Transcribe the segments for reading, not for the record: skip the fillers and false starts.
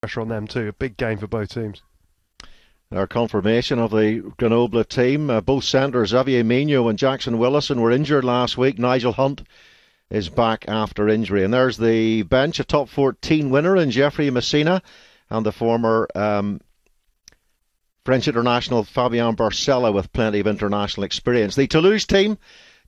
pressure on them too. A big game for both teams. Our confirmation of the Grenoble team, both centres Xavier Mignot and Jackson Willison were injured last week. Nigel Hunt is back after injury. And there's the bench, a top 14 winner in Geoffrey Messina and the former French international Fabien Barcella with plenty of international experience. The Toulouse team,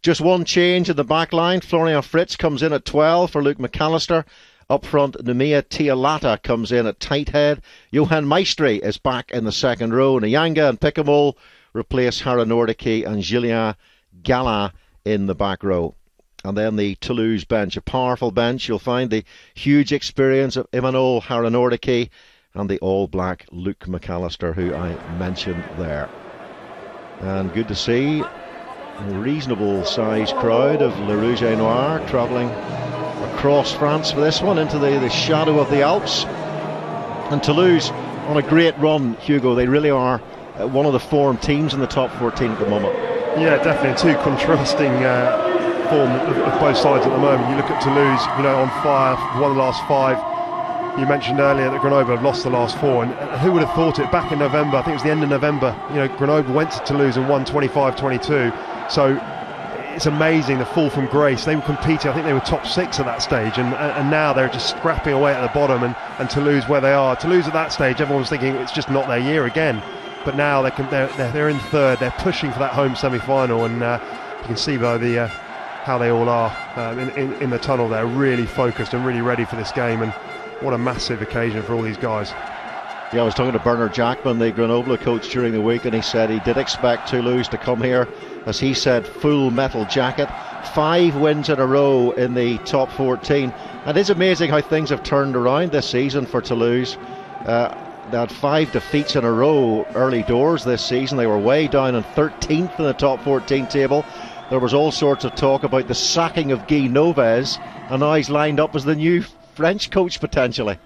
just one change in the back line. Florian Fritz comes in at 12 for Luke McAllister. Up front, Numia Tialata comes in at tight head. Johan Maestri is back in the second row. Nyanga and Picamol replace Hara Nordici and Julien Gala in the back row. And then the Toulouse bench, a powerful bench. You'll find the huge experience of Imanol Hara Nordici and the all-black Luke McAllister, who I mentioned there. And good to see a reasonable sized crowd of Le Rouge et Noir travelling across France for this one, into the shadow of the Alps. And Toulouse on a great run, Hugo. They really are one of the form teams in the top 14 at the moment. Yeah, definitely two contrasting form of both sides at the moment. You look at Toulouse, on fire, won the last 5. You mentioned earlier that Grenoble have lost the last 4, and who would have thought it? Back in November, I think it was the end of November, Grenoble went to Toulouse and won 25-22. So it's amazing, the fall from grace. They were competing, I think they were top 6 at that stage, and now they're just scrapping away at the bottom, and Toulouse where they are. Toulouse at that stage, everyone was thinking it's just not their year again. But now they're in third, they're pushing for that home semi-final, and you can see by the how they all are in the tunnel. They're really focused and really ready for this game, and what a massive occasion for all these guys. Yeah, I was talking to Bernard Jackman, the Grenoble coach, during the week, and he said he did expect Toulouse to come here, as he said, full metal jacket. 5 wins in a row in the top 14. And it's amazing how things have turned around this season for Toulouse. They had 5 defeats in a row early doors this season. They were way down in 13th in the top 14 table. There was all sorts of talk about the sacking of Guy Noves, and now he's lined up as the new French coach potentially.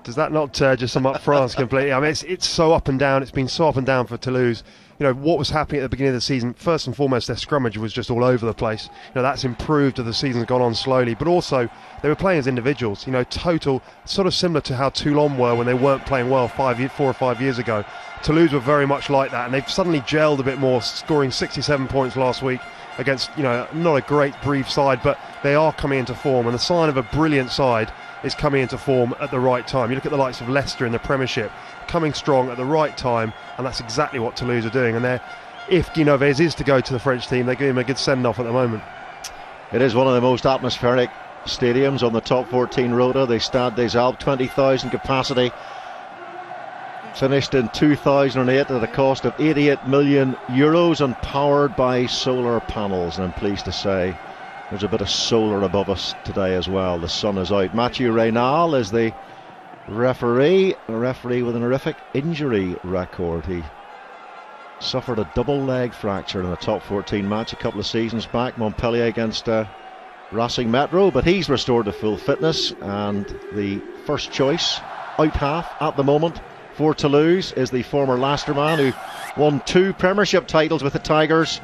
Does that not just sum up France completely? I mean, it's so up and down. It's been so up and down for Toulouse. What was happening at the beginning of the season, first and foremost, their scrummage was just all over the place. That's improved as the season's gone on slowly, but also they were playing as individuals, total, sort of similar to how Toulon were when they weren't playing well 4 or 5 years ago. Toulouse were very much like that, and they've suddenly gelled a bit more, scoring 67 points last week against, not a great brief side, but they are coming into form, and the sign of a brilliant side is coming into form at the right time. You look at the likes of Leicester in the Premiership, coming strong at the right time, and that's exactly what Toulouse are doing. And if Guy Noves is to go to the French team, they give him a good send-off at the moment. It is one of the most atmospheric stadiums on the top 14 rota, the Stade des Alpes, 20,000 capacity. Finished in 2008 at a cost of €88 million and powered by solar panels. And I'm pleased to say there's a bit of solar above us today as well. The sun is out. Mathieu Reynal is the referee, a referee with an horrific injury record. He suffered a double leg fracture in a top 14 match a couple of seasons back, Montpellier against Racing Metro, but he's restored to full fitness, and the first choice out half at the moment for Toulouse is the former Leicester man who won 2 Premiership titles with the Tigers,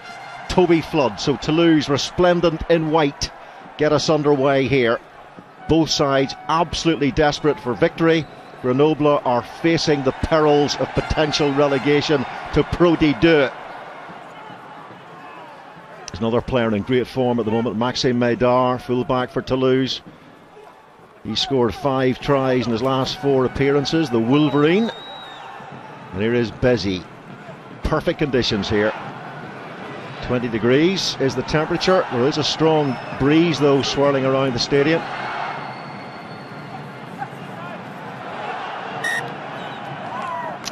Toby Flood. So Toulouse, resplendent in white, get us underway here. Both sides absolutely desperate for victory. Grenoble are facing the perils of potential relegation to Pro D2. There's another player in great form at the moment, Maxime Médard, fullback for Toulouse. He scored 5 tries in his last 4 appearances, the Wolverine. And here is Bézi. Perfect conditions here. 20 degrees is the temperature. There is a strong breeze though swirling around the stadium.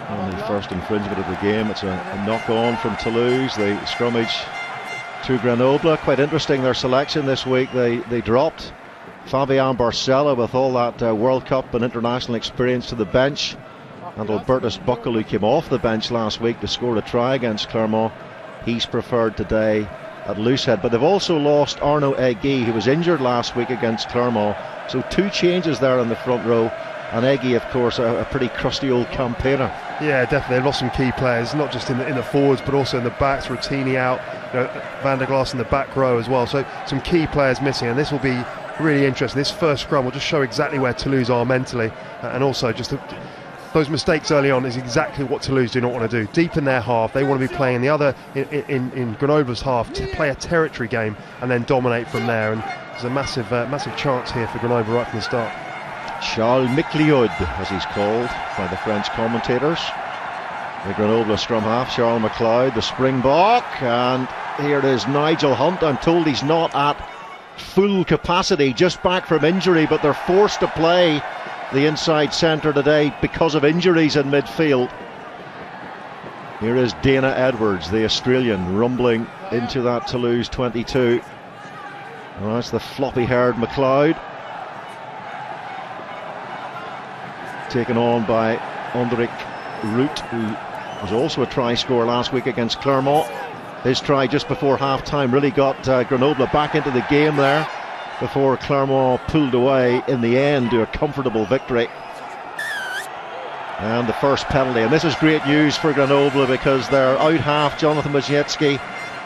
Only first infringement of the game. It's a knock on from Toulouse. The scrummage to Grenoble. Quite interesting, their selection this week. They dropped Fabien Barcella with all that World Cup and international experience to the bench, and Albertus Buckle, who came off the bench last week to score a try against Clermont, he's preferred today at loosehead. But they've also lost Arnaud Egui, who was injured last week against Clermont. So 2 changes there in the front row, and Egui, of course, a pretty crusty old campaigner. Yeah, definitely. They've lost some key players, not just in the forwards, but also in the backs. Routini out, Van der Glaas in the back row as well. So some key players missing, and this will be really interesting. This first scrum will just show exactly where Toulouse are mentally, and also just those mistakes early on is exactly what Toulouse do not want to do. Deep in their half, they want to be playing the other in Grenoble's half to play a territory game and then dominate from there. And there's a massive chance here for Grenoble right from the start. Charles Micliud, as he's called by the French commentators. The Grenoble scrum half, Charles McLeod, the Springbok, and here it is Nigel Hunt. I'm told he's not at full capacity, just back from injury, but they're forced to play the inside centre today because of injuries in midfield. Here is Dana Edwards, the Australian, rumbling into that Toulouse 22. Well, that's the floppy-haired McLeod, taken on by Andrik Root, who was also a try scorer last week against Clermont. His try just before half-time really got Grenoble back into the game there before Clermont pulled away in the end to a comfortable victory. And the first penalty, and this is great news for Grenoble because their out half, Jonathan Majewski,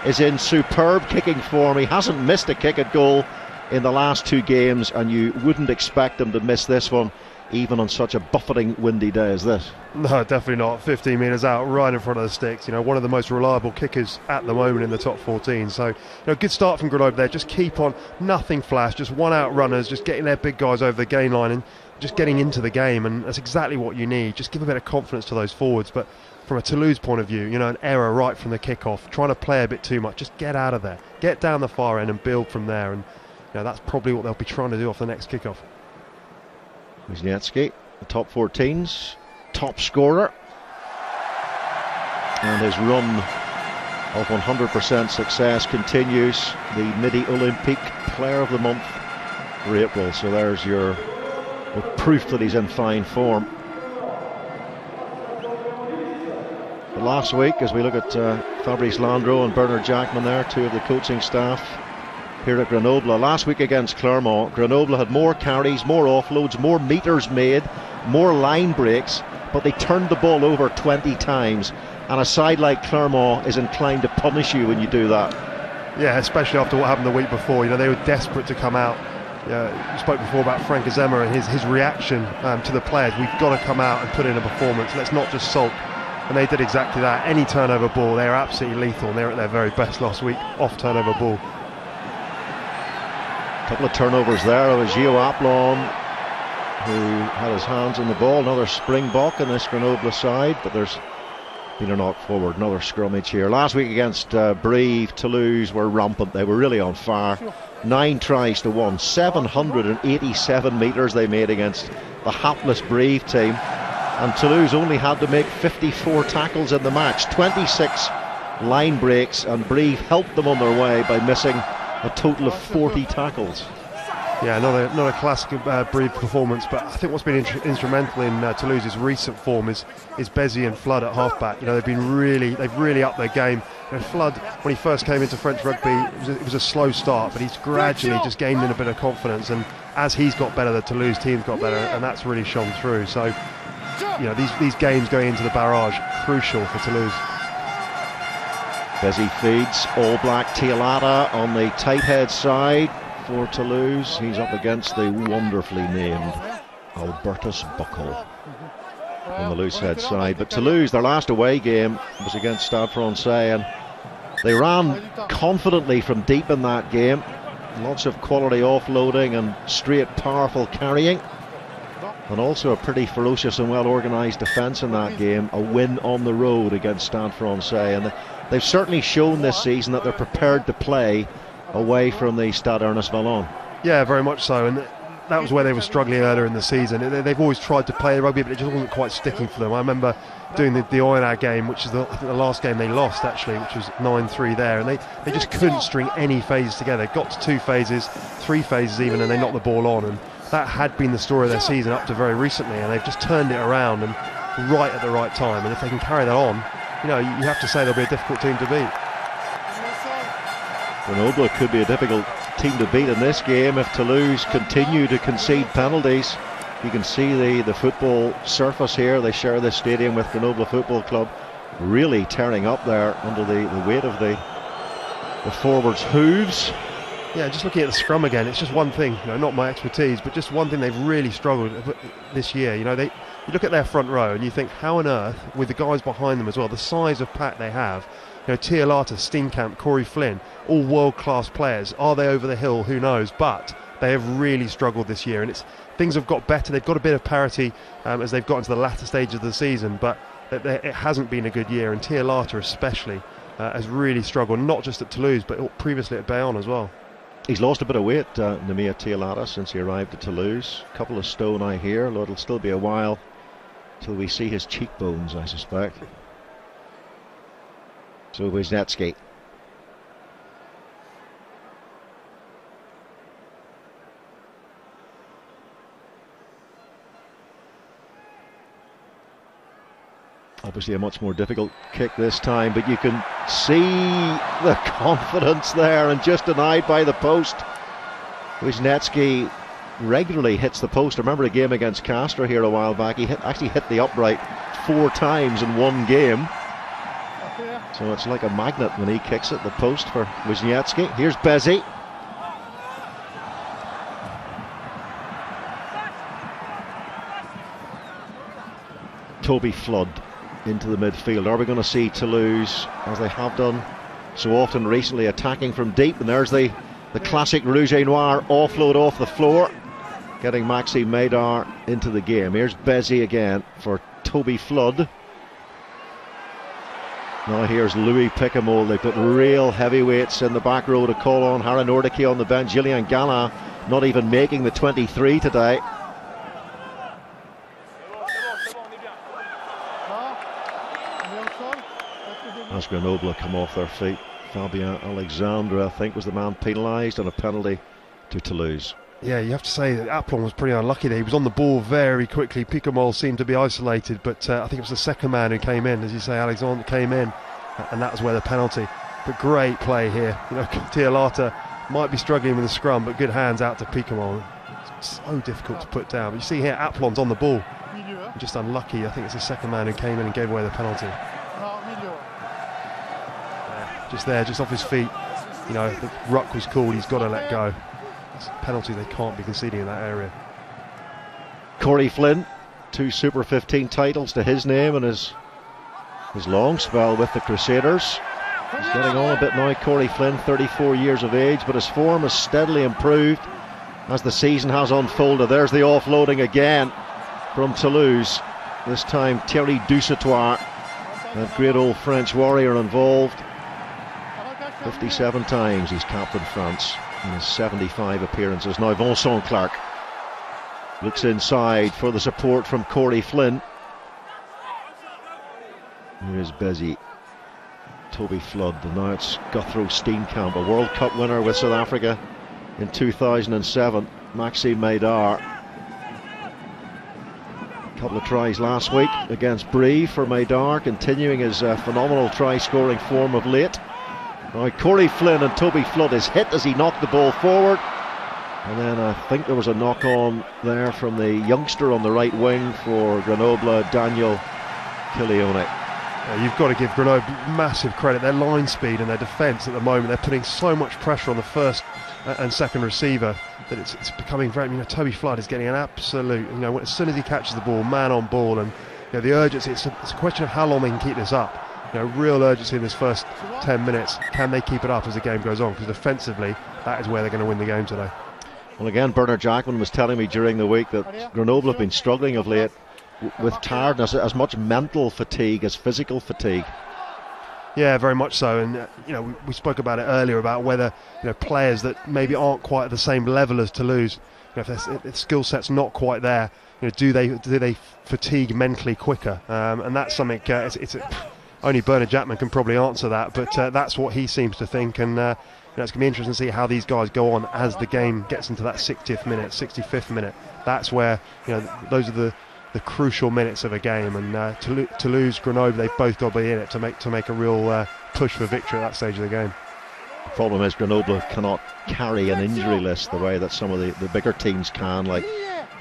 is in superb kicking form. He hasn't missed a kick at goal in the last 2 games, and you wouldn't expect him to miss this one even on such a buffeting windy day as this. No, definitely not. 15 metres out, right in front of the sticks. One of the most reliable kickers at the moment in the top 14. So, good start from Grenoble there. Just keep on, nothing flash, just one out runners, just getting their big guys over the gain line and just getting into the game. And that's exactly what you need. Just give a bit of confidence to those forwards. But from a Toulouse point of view, an error right from the kickoff, trying to play a bit too much. Just get out of there, get down the far end and build from there. And that's probably what they'll be trying to do off the next kickoff. Wisniewski, the top 14's top scorer, and his run of 100% success continues. The Midi Olympique Player of the Month for April, so there's the proof that he's in fine form. But last week, as we look at Fabrice Landreau and Bernard Jackman there, 2 of the coaching staff here at Grenoble. Last week against Clermont, Grenoble had more carries, more offloads, more meters made, more line breaks, but they turned the ball over 20 times. And a side like Clermont is inclined to punish you when you do that. Yeah, especially after what happened the week before. They were desperate to come out. You spoke before about Frank Azema and his reaction to the players. We've got to come out and put in a performance. Let's not just sulk. And they did exactly that. Any turnover ball, they were absolutely lethal, and they were at their very best last week off turnover ball. Couple of turnovers there. It was Gio Aplon who had his hands on the ball. Another Springbok in this Grenoble side, but there's been a knock forward. Another scrummage here. Last week against Brive, Toulouse were rampant. They were really on fire. 9 tries to 1. 787 metres they made against the hapless Brive team. And Toulouse only had to make 54 tackles in the match. 26 line breaks, and Brive helped them on their way by missing a total of 40 tackles. Yeah, not a classic Brive performance, but I think what's been instrumental in Toulouse's recent form is Bézi and Flood at halfback. They've really upped their game. Flood, when he first came into French rugby, it was a slow start, but he's gradually just gained in a bit of confidence, and as he's got better, the Toulouse team's got better, and that's really shone through. So, these games going into the barrage, crucial for Toulouse. Bézi feeds All Black Tialata on the tight head side for Toulouse. He's up against the wonderfully named Albertus Buckle on the loose head side. But Toulouse, their last away game was against Stade Francais, and they ran confidently from deep in that game. Lots of quality offloading and straight powerful carrying, and also a pretty ferocious and well organised defence in that game. A win on the road against Stade Francais, and they've certainly shown this season that they're prepared to play away from the Stade Ernest Vallon. Yeah, very much so, and that was where they were struggling earlier in the season. They've always tried to play rugby, but it just wasn't quite sticking for them. I remember doing the Oyonnax game, which is I think the last game they lost actually, which was 9-3 there, and they just couldn't string any phases together. Got to 2 phases, 3 phases even, and they knocked the ball on, and that had been the story of their season up to very recently, and they've just turned it around and right at the right time. And if they can carry that on, you have to say they'll be a difficult team to beat. Grenoble could be a difficult team to beat in this game if Toulouse continue to concede penalties. You can see the football surface here. They share this stadium with Grenoble Football Club, really tearing up there under the weight of the forwards' hooves. Yeah, just looking at the scrum again, it's just one thing, not my expertise, but just one thing they've really struggled this year. They you look at their front row and you think, how on earth, with the guys behind them as well, the size of pack they have, Tialata, Steenkamp, Corey Flynn, all world-class players. Are they over the hill? Who knows? But they have really struggled this year, and things have got better. They've got a bit of parity as they've got into the latter stage of the season, but it hasn't been a good year, and Tialata especially has really struggled, not just at Toulouse, but previously at Bayonne as well. He's lost a bit of weight, Nemia Tialata, since he arrived at Toulouse. A couple of stone, I hear, although it'll still be a while till we see his cheekbones, I suspect. So Wisniewski. Obviously a much more difficult kick this time, but you can see the confidence there, and just denied by the post. Wisniewski regularly hits the post. I remember a game against Castor here a while back. He actually hit the upright 4 times in one game. So it's like a magnet when he kicks it, the post for Wisniewski. Here's Bezzy. Toby Flood into the midfield. Are we going to see Toulouse, as they have done so often recently, attacking from deep? And there's the classic Rouge et Noir offload off the floor, getting Maxime Maydar into the game. Here's Bezzy again for Toby Flood. Now here's Louis Picamole. They put real heavyweights in the back row to call on. Hara Nordicke on the bench. Julien Gallin not even making the 23 today. As Grenoble come off their feet, Fabien Alexandre, I think, was the man penalised, and a penalty to Toulouse. Yeah, you have to say that Aplon was pretty unlucky there. He was on the ball very quickly. Picamole seemed to be isolated, but I think it was the second man who came in. As you say, Alexandre came in, and that was where the penalty. But great play here. Tialata might be struggling with the scrum, but good hands out to Picamole. It's so difficult to put down. But you see here, Aplon's on the ball. Just unlucky. I think it's the second man who came in and gave away the penalty. Just there, just off his feet. The ruck was called. He's got to let go. It's a penalty they can't be conceding in that area. Corey Flynn, 2 Super 15 titles to his name and his long spell with the Crusaders. He's getting on a bit now, Corey Flynn, 34 years of age, but his form has steadily improved as the season has unfolded. There's the offloading again from Toulouse. This time Thierry Dusautoir, that great old French warrior, involved. 57 times he's captained France in his 75 appearances. Now Vincent Clark looks inside for the support from Corey Flynn. Here's Bezzy. Toby Flood, and now it's Guthro Steenkamp, a World Cup winner with South Africa in 2007. Maxime Maydar. A couple of tries last week against Brive for Maydar, continuing his phenomenal try-scoring form of late. Now Corey Flynn and Toby Flood is hit as he knocked the ball forward, and then I think there was a knock on there from the youngster on the right wing for Grenoble, Daniel Kilione. You've got to give Grenoble massive credit. Their line speed and their defence at the moment, they're putting so much pressure on the first and second receiver that it's becoming very, Toby Flood is getting an absolute, as soon as he catches the ball, man on ball, and the urgency, it's a question of how long they can keep this up. Real urgency in this first 10 minutes. Can they keep it up as the game goes on? Because defensively, that is where they're going to win the game today. Well, again, Bernard Jackman was telling me during the week that Grenoble have been struggling of late with tiredness, as much mental fatigue as physical fatigue. Yeah, very much so. And we spoke about it earlier about whether players that maybe aren't quite at the same level as Toulouse, if their skill set's not quite there, do they fatigue mentally quicker? And that's something. Only Bernard Jackman can probably answer that, but that's what he seems to think, and it's going to be interesting to see how these guys go on as the game gets into that 60th minute, 65th minute. That's where those are the crucial minutes of a game, and Toulouse, Grenoble, they've both got to be in it to make a real push for victory at that stage of the game. The problem is Grenoble cannot carry an injury list the way that some of the bigger teams can, like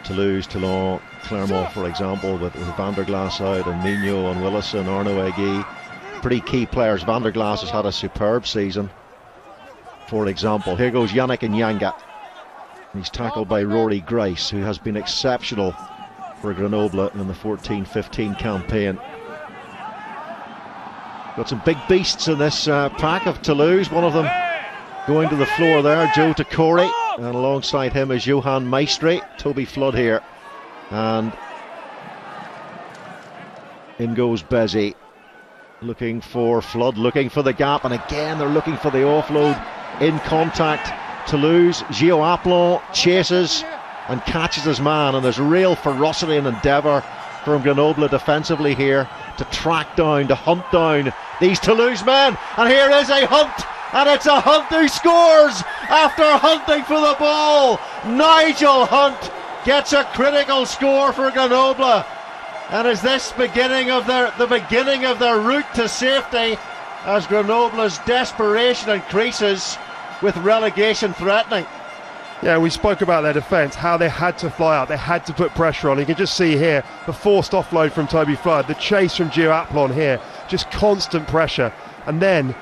Toulouse, Toulon, Clermont, for example, with Van der Glaas out and Mignot and Willison, Arnaud Egui, pretty key players. Van der Glaas has had a superb season, for example. Here goes Yannick Nyanga. He's tackled by Rory Grice, who has been exceptional for Grenoble in the 14-15 campaign. Got some big beasts in this pack of Toulouse. One of them going to the floor there, Joe Decore, and alongside him is Johan Maestri. Toby Flood here, and in goes Bezzy, looking for Flood, looking for the gap, and again they're looking for the offload. In contact, Toulouse. Gio Aplon chases and catches his man, and there's real ferocity and endeavour from Grenoble defensively here to track down, to hunt down these Toulouse men. And here is a Hunt, and it's a Hunt who scores after hunting for the ball. Nigel Hunt gets a critical score for Grenoble, and is this beginning of the beginning of their route to safety as Grenoble's desperation increases with relegation threatening. Yeah, we spoke about their defence, how they had to fly out, they had to put pressure on. You can just see here the forced offload from Toby Flood, the chase from Gio Aplon here, just constant pressure, and then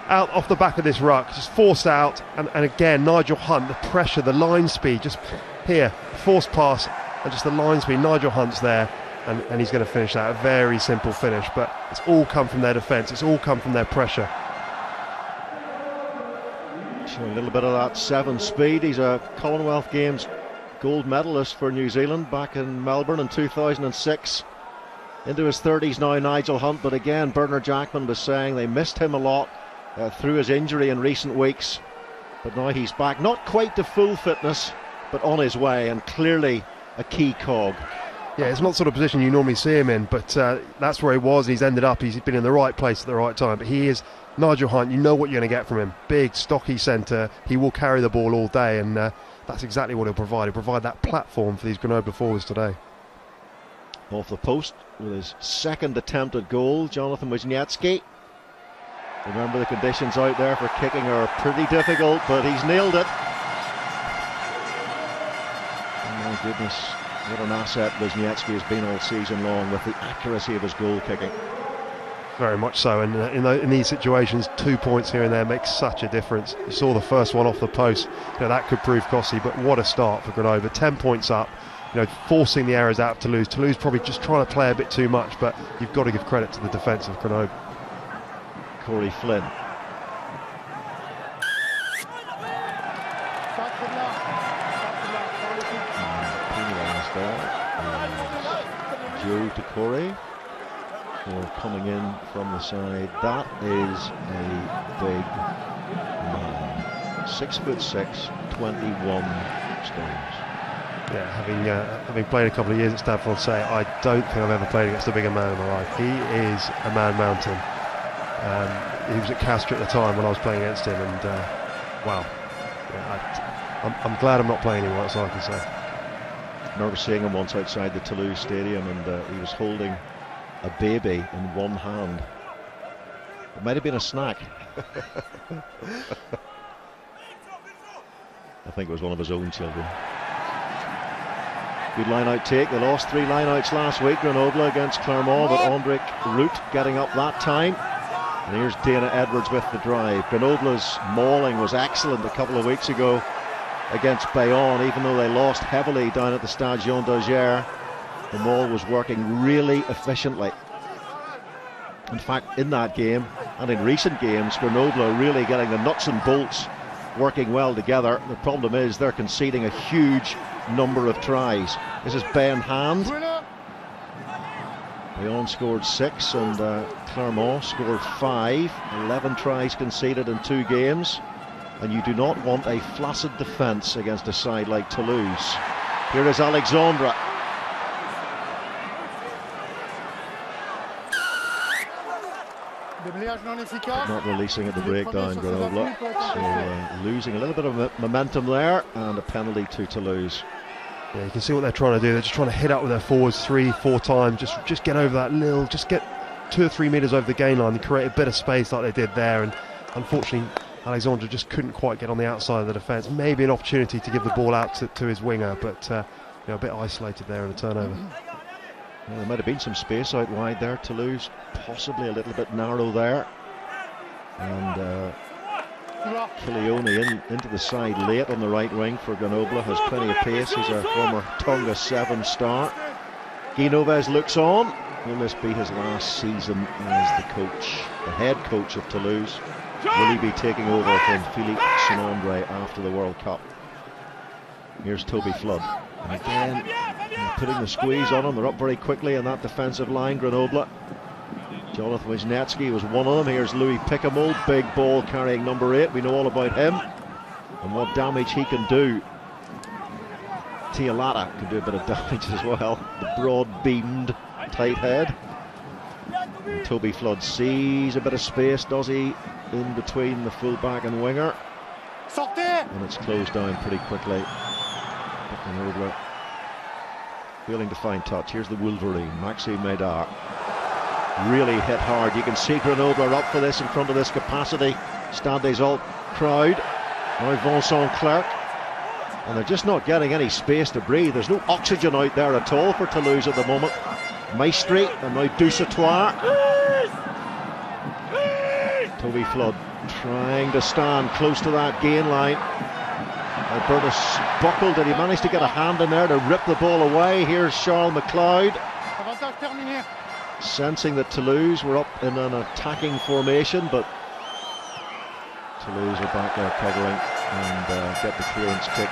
out off the back of this ruck, just forced out, and again Nigel Hunt, the pressure, the line speed, just here, forced pass, and just the line speed. Nigel Hunt's there, and he's going to finish that. A very simple finish, but it's all come from their defence, it's all come from their pressure. Showing a little bit of that 7 speed. He's a Commonwealth Games gold medalist for New Zealand back in Melbourne in 2006. Into his 30s now, Nigel Hunt, but again Bernard Jackman was saying they missed him a lot through his injury in recent weeks, but now he's back, not quite to full fitness, but on his way, and clearly a key cog. Yeah, it's not the sort of position you normally see him in, but that's where he was. He's ended up, he's been in the right place at the right time. But he is Nigel Hunt, you know what you're going to get from him. Big, stocky centre, he will carry the ball all day, and that's exactly what he'll provide. He'll provide that platform for these Grenoble forwards today. Off the post with his second attempt at goal, Jonathan Wisniewski. Remember, the conditions out there for kicking are pretty difficult, but he's nailed it. Oh my goodness, what an asset Wisniewski has been all season long with the accuracy of his goal kicking. Very much so, and in these situations, 2 points here and there makes such a difference. You saw the first one off the post, that could prove costly, but what a start for Grenoble. 10 points up, forcing the errors out of Toulouse. Toulouse probably just trying to play a bit too much, but you've got to give credit to the defence of Grenoble. Corey Flynn. Joe Decore. Or coming in from the side, that is a big man. 6'6", 21 stones. Yeah, having played a couple of years at Stade Francais, I don't think I've ever played against a bigger man in my life. He is a man mountain. He was at Castres at the time when I was playing against him, and wow. Yeah, I'm glad I'm not playing anymore, that's all I can say. I remember seeing him once outside the Toulouse stadium, and he was holding a baby in one hand. It might have been a snack. I think it was one of his own children. Good line-out take. They lost 3 line-outs last week, Grenoble against Clermont, but Andric Root getting up that time. And here's Dana Edwards with the drive. Grenoble's mauling was excellent a couple of weeks ago against Bayonne, even though they lost heavily down at the Stade Jean Daugère. The maul was working really efficiently. In fact, in that game and in recent games, Grenoble are really getting the nuts and bolts working well together. The problem is they're conceding a huge number of tries. This is Ben Hand. Bayonne scored 6 and Clermont scored 5. 11 tries conceded in 2 games. And you do not want a flaccid defence against a side like Toulouse. Here is Alexandre. Not releasing at the breakdown, Grenoble. So losing a little bit of momentum there, and a penalty to Toulouse. Yeah, you can see what they're trying to do. They're just trying to hit up with their forwards 3-4 times. Just get over that little, just get 2 or 3 metres over the gain line and create a bit of space like they did there. And unfortunately, Alexandre just couldn't quite get on the outside of the defence. Maybe an opportunity to give the ball out to his winger, but a bit isolated there in a turnover. Well, there might have been some space out wide there. Toulouse possibly a little bit narrow there. And Kilioni into the side late on the right wing for Grenoble. Has plenty of pace. He's a former Tonga 7 star. Guy looks on. Will this be his last season as the coach, the head coach of Toulouse? Will he be taking over from Philippe Saint-André after the World Cup? Here's Toby Flood. And again, putting the squeeze on him. They're up very quickly in that defensive line, Grenoble. Jonathan Wisniewski was one of them. Here's Louis Picamol, big ball carrying number 8. We know all about him and what damage he can do. Tialata can do a bit of damage as well. The broad-beamed tight head. And Toby Flood sees a bit of space, does he, in between the fullback and winger. And it's closed down pretty quickly. Grenoble failing to find touch. Here's the Wolverine, Maxime Médard. Really hit hard. You can see Grenoble are up for this in front of this capacity Stade des Alpes crowd. Now Vincent Clerc. And they're just not getting any space to breathe. There's no oxygen out there at all for Toulouse at the moment. Maestri and now Dusautoir. Toby Flood trying to stand close to that gain line. Albertus buckled. Did he manage to get a hand in there to rip the ball away? Here's Charles McLeod, sensing that Toulouse were up in an attacking formation, but Toulouse are back there covering and get the clearance kick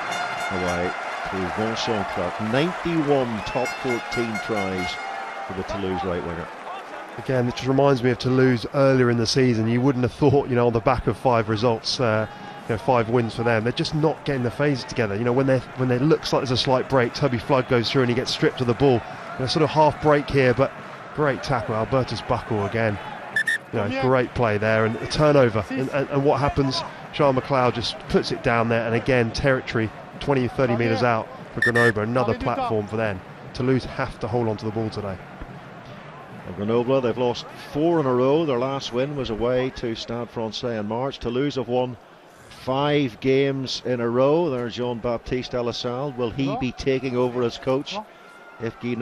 away to Vincent Clerc. 91 top 14 tries for the Toulouse right winger. Again, it just reminds me of Toulouse earlier in the season. You wouldn't have thought, on the back of 5 results, 5 wins for them, they're just not getting the phases together. When there looks like there's a slight break, Toby Flood goes through and he gets stripped of the ball. Sort of half break here, but great tackle, Albertus Buckle again. Great play there, and a turnover. And what happens? Charles McLeod just puts it down there, and again, territory 20-30 metres out for Grenoble. Another platform for them. Toulouse have to hold on to the ball today. Grenoble, they've lost 4 in a row. Their last win was away to Stade Francais in March. Toulouse have won 5 games in a row. There's Jean-Baptiste Elissalde. Will he be taking over as coach if Guy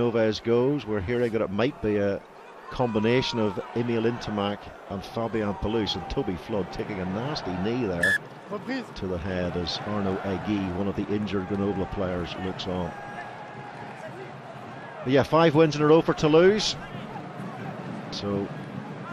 goes? We're hearing that it might be a combination of Emile Ntamak and Fabien Pelouse, and Toby Flood taking a nasty knee there to the head as Arnaud Aguy, one of the injured Grenoble players, looks on. But yeah, 5 wins in a row for Toulouse. So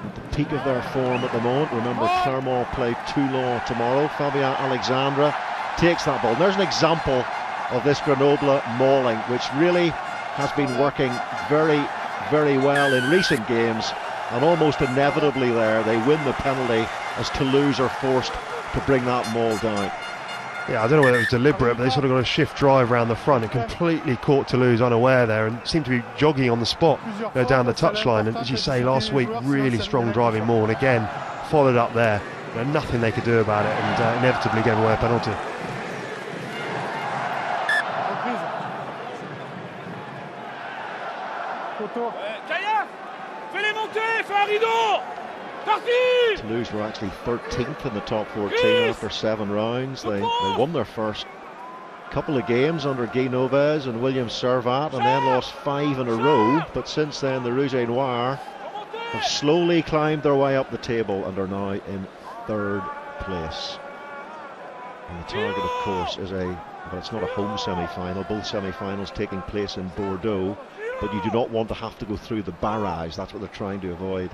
at the peak of their form at the moment. Remember, Clermont play Toulon tomorrow. Fabien Alexandre takes that ball. And there's an example of this Grenoble mauling, which really has been working very, very well in recent games, and almost inevitably there they win the penalty as Toulouse are forced to bring that maul down. Yeah, I don't know whether it was deliberate, but they sort of got a shift drive around the front and completely caught Toulouse unaware there and seemed to be jogging on the spot down the touchline. And as you say, last week, really strong driving maul, and again followed up there. Nothing they could do about it, and inevitably gave away a penalty. Toulouse were actually 13th in the top 14 after 7 rounds. They won their first couple of games under Guy Noves and William Servat, and then lost 5 in a row. But since then, the Rouge et Noir have slowly climbed their way up the table and are now in 3rd place. And the target, of course, is it's not a home semi-final. Both semi-finals taking place in Bordeaux, but you do not want to have to go through the barrage. That's what they're trying to avoid.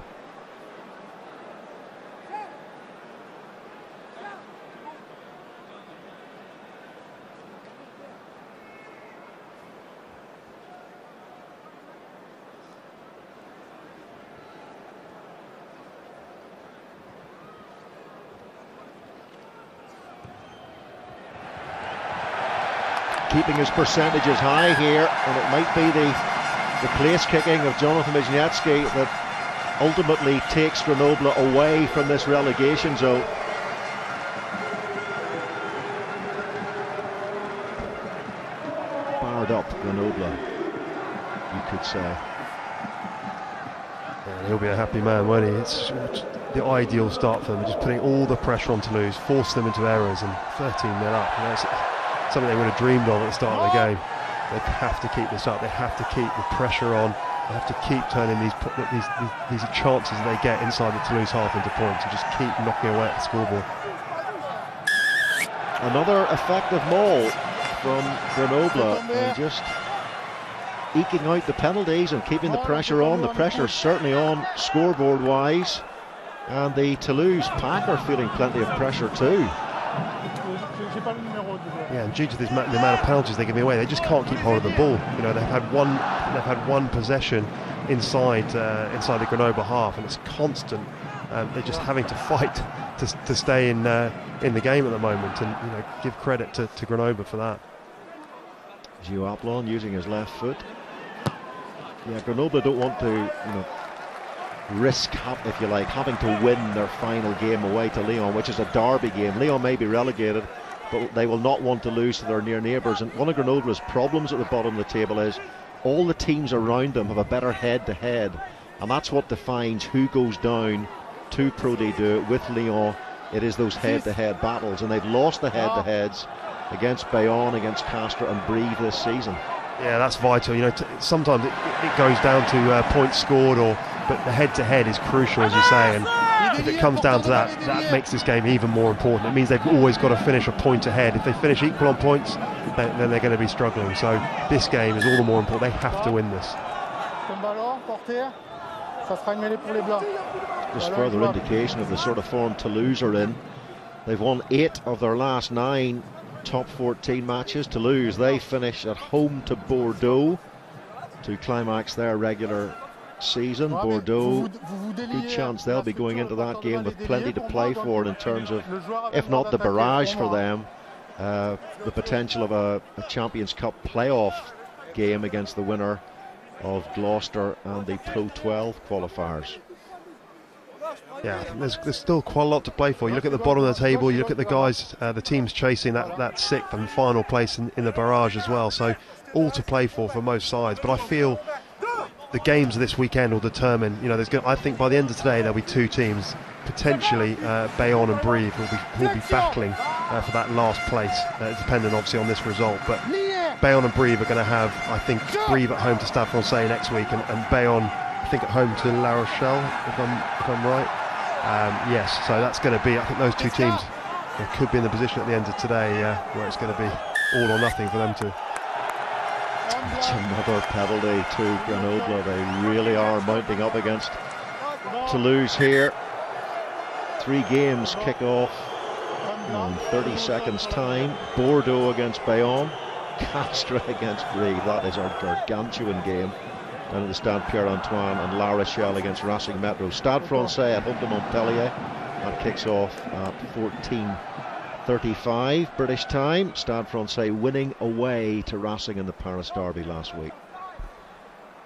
Keeping his percentages high here, and it might be the place kicking of Jonathan Wisniewski that ultimately takes Grenoble away from this relegation zone. Barred up Grenoble, you could say. Yeah, he'll be a happy man, won't he? It's the ideal start for them, just putting all the pressure on Toulouse, force them into errors, and 13-0 up. It's something they would have dreamed of at the start of the game. They have to keep this up. They have to keep the pressure on. They have to keep turning these chances they get inside the Toulouse half into points, and just keep knocking away at the scoreboard. Another effective maul from Grenoble, and just eking out the penalties and keeping the pressure on. The pressure is certainly on scoreboard-wise. And the Toulouse pack are feeling plenty of pressure too. Yeah, and due to the amount of penalties they're giving away, they just can't keep hold of the ball. You know, they've had one possession inside the Grenoble half, and it's constant. They're just having to fight to stay in the game at the moment, and you know, give credit to Grenoble for that. Gio Aplon using his left foot. Yeah, Grenoble don't want to, risk, if you like, having to win their final game away to Lyon, which is a derby game. Lyon may be relegated, but they will not want to lose to their near neighbours. And one of Grenoble's problems at the bottom of the table is all the teams around them have a better head-to-head, and that's what defines who goes down to Pro D2 with Lyon. It is those head-to-head battles, and they've lost the head-to-heads against Bayonne, against Castres and Brive this season. Yeah, that's vital. You know, sometimes it goes down to points scored, but the head-to-head is crucial, as you say, and if it comes down to that makes this game even more important. It means they've always got to finish a point ahead. If they finish equal on points, then they're going to be struggling. So this game is all the more important. They have to win this. Just further indication of the sort of form Toulouse are in. They've won 8 of their last 9 top 14 matches. Toulouse, they finish at home to Bordeaux to climax their regular season. Bordeaux, good chance they'll be going into that game with plenty to play for in terms of, if not the barrage for them, the potential of a Champions Cup playoff game against the winner of Gloucester and the Pro 12 qualifiers. Yeah, I think there's still quite a lot to play for. You look at the bottom of the table, you look at the guys, the teams chasing that 6th and final place in the barrage as well. So all to play for most sides. But I feel the games this weekend will determine. You know, I think by the end of today there'll be 2 teams, potentially Bayonne and Brive, will be battling for that last place, depending obviously on this result. But Bayonne and Brive are going to have, I think, Brive at home to Stade Francais next week, and Bayonne, I think, at home to La Rochelle, if I'm right. Yes, so that's going to be, I think those 2 teams could be in the position at the end of today where it's going to be all or nothing for them to. It's another penalty to Grenoble. They really are mounting up against Toulouse here. 3 games kick off in 30 seconds time. Bordeaux against Bayonne, Castres against Brive. That is a gargantuan game down at the Stade Pierre-Antoine, and La Rochelle against Racing Metro. Stade Francais at home to Montpellier. That kicks off at 14:35 British time. Stade Francais winning away to Racing in the Paris derby last week.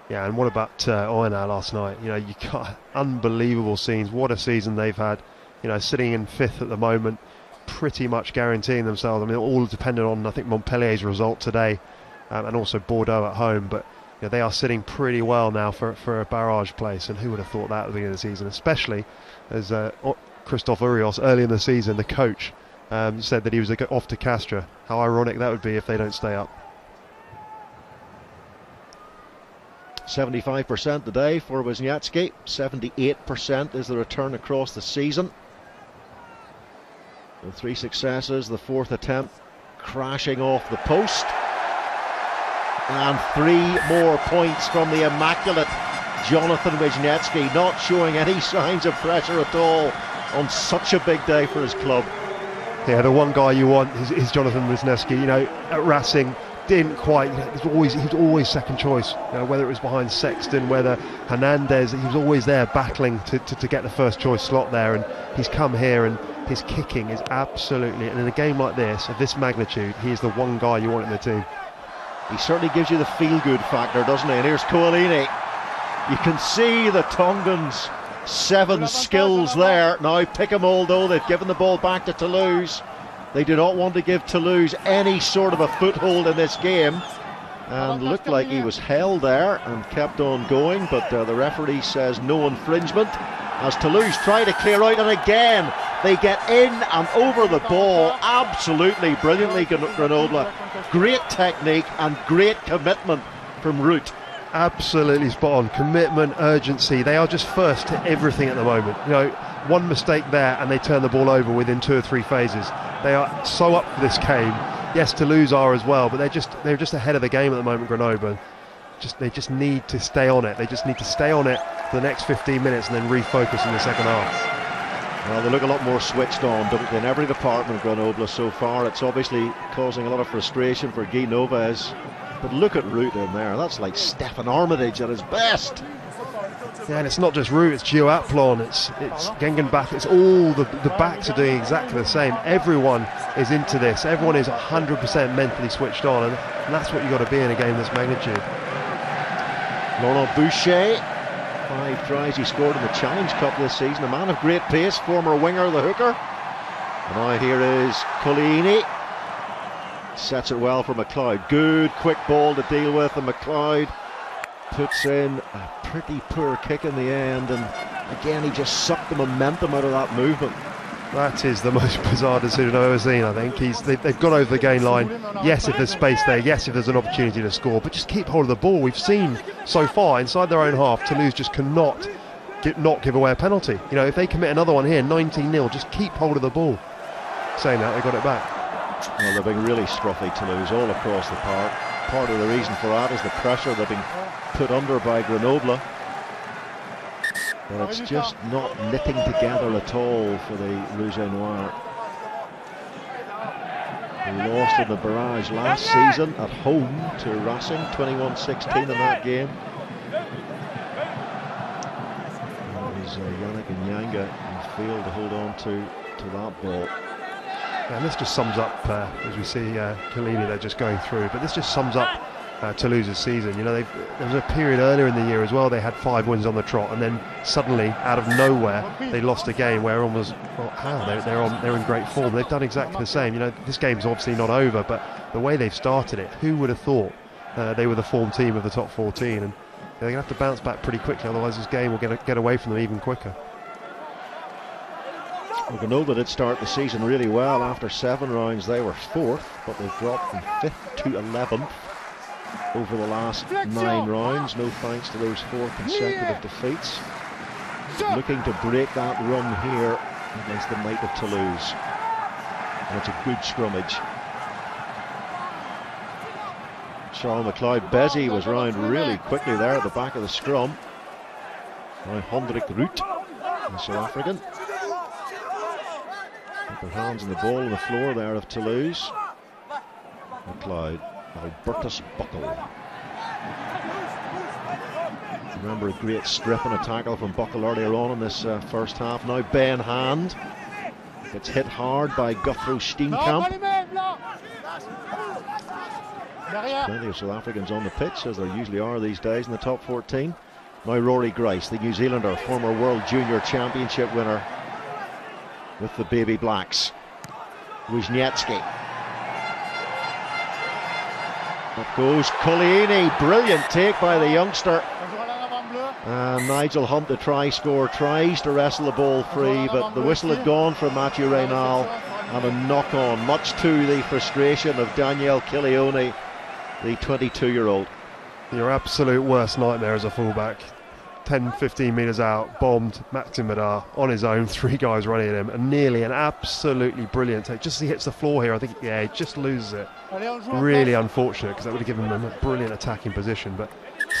Yeah, and what about Oyonnax last night? You know, you got unbelievable scenes. What a season they've had. You know, sitting in 5th at the moment, pretty much guaranteeing themselves. I mean, all dependent on, I think, Montpellier's result today, and also Bordeaux at home. But you know, they are sitting pretty well now for a barrage place, and who would have thought that at the beginning of the season, especially as Christophe Urios, early in the season, the coach, said that he was off to Castres. How ironic that would be if they don't stay up. 75% today for Wisniewski. 78% is the return across the season. So 3 successes, the 4th attempt crashing off the post. And 3 more points from the immaculate Jonathan Wisniewski, not showing any signs of pressure at all on such a big day for his club. Yeah, the one guy you want is Jonathan Wisniewski. You know, at Racing, didn't quite. He was always second choice. You know, whether it was behind Sexton, whether Hernandez, he was always there battling to get the first choice slot there. And he's come here, and his kicking is absolutely. And in a game like this, of this magnitude, he is the one guy you want in the team. He certainly gives you the feel-good factor, doesn't he? And here's Coalini. You can see the Tongans' 7 skills there. Now Picamold, though, they've given the ball back to Toulouse. They do not want to give Toulouse any sort of a foothold in this game. And looked like he was held there and kept on going, but the referee says no infringement. As Toulouse try to clear out, and again they get in and over the ball absolutely brilliantly. Grenoble, great technique and great commitment from Root. Absolutely spot on. Commitment, urgency, they are just first to everything at the moment. You know, one mistake there and they turn the ball over within 2 or 3 phases. They are so up for this game. Yes, Toulouse are as well, but they're just ahead of the game at the moment, Grenoble. they just need to stay on it. They just need to stay on it for the next 15 minutes and then refocus in the second half. Well, they look a lot more switched on, don't they, in every department, Grenoble, so far. It's obviously causing a lot of frustration for Guy Noves. But look at Root in there. That's like Stefan Armitage at his best. Yeah, and it's not just Root, it's Gio Aplon, it's Gengenbach, it's all the backs are doing exactly the same. Everyone is into this, everyone is 100% mentally switched on, and that's what you've got to be in a game of this magnitude. Laurent Boucher, 5 tries he scored in the Challenge Cup this season, a man of great pace, former winger, the hooker. And now here is Colini, sets it well for McLeod, good quick ball to deal with, and McLeod puts in a pretty poor kick in the end, and again he just sucked the momentum out of that movement. That is the most bizarre decision I've ever seen, I think. They've gone over the gain line. Yes, if there's space there, yes, if there's an opportunity to score, but just keep hold of the ball. We've seen so far inside their own half, Toulouse just cannot not give away a penalty. You know, if they commit another one here, 19-0, just keep hold of the ball. Saying that, they got it back. Well, they're being really scruffy, Toulouse, all across the park. Part of the reason for that is the pressure they've been put under by Grenoble. But it's just not knitting together at all for the Rouge et Noir. They lost in the barrage last season at home to Racing, 21-16 in that game. It was Yannick Nyanga in field to hold on to that ball. And this just sums up, as we see Colini, they're just going through, but this just sums up Toulouse's season. You know, there was a period earlier in the year as well, they had 5 wins on the trot, and then suddenly, out of nowhere, they lost a game where everyone was, well, how? They're in great form. They've done exactly the same. You know, this game's obviously not over, but the way they've started it, who would have thought they were the form team of the top 14? And they're going to have to bounce back pretty quickly, otherwise this game will get away from them even quicker. Well, Grenoble did start the season really well. After 7 rounds they were 4th, but they've dropped from 5th to 11th over the last 9 rounds, no thanks to those 4 consecutive defeats. Looking to break that run here against the might of Toulouse. And it's a good scrummage. Charles McLeod-Bezzy was round really quickly there at the back of the scrum. Now Hendrik Root, the South African. Their hands on the ball on the floor there of Toulouse. McLeod, Albertus Buckle. Remember a great strip and a tackle from Buckle earlier on in this first half. Now Ben Hand gets hit hard by Guthrie Steenkamp. Plenty of South Africans on the pitch, as there usually are these days in the top 14. Now Rory Grice, the New Zealander, former World Junior Championship winner with the Baby Blacks. Wisniewski. Up goes Colini, brilliant take by the youngster. And Nigel Hunt, the try scorer, tries to wrestle the ball free, but the whistle had gone from Mathieu Reynal, and a knock on, much to the frustration of Daniel Kilioni, the 22-year-old. Your absolute worst nightmare as a fullback. 10-15 metres out, bombed, Maxime Medard on his own, 3 guys running at him, and nearly an absolutely brilliant take. Just as he hits the floor here, I think, yeah, he just loses it. Really unfortunate, because that would have given him a brilliant attacking position, but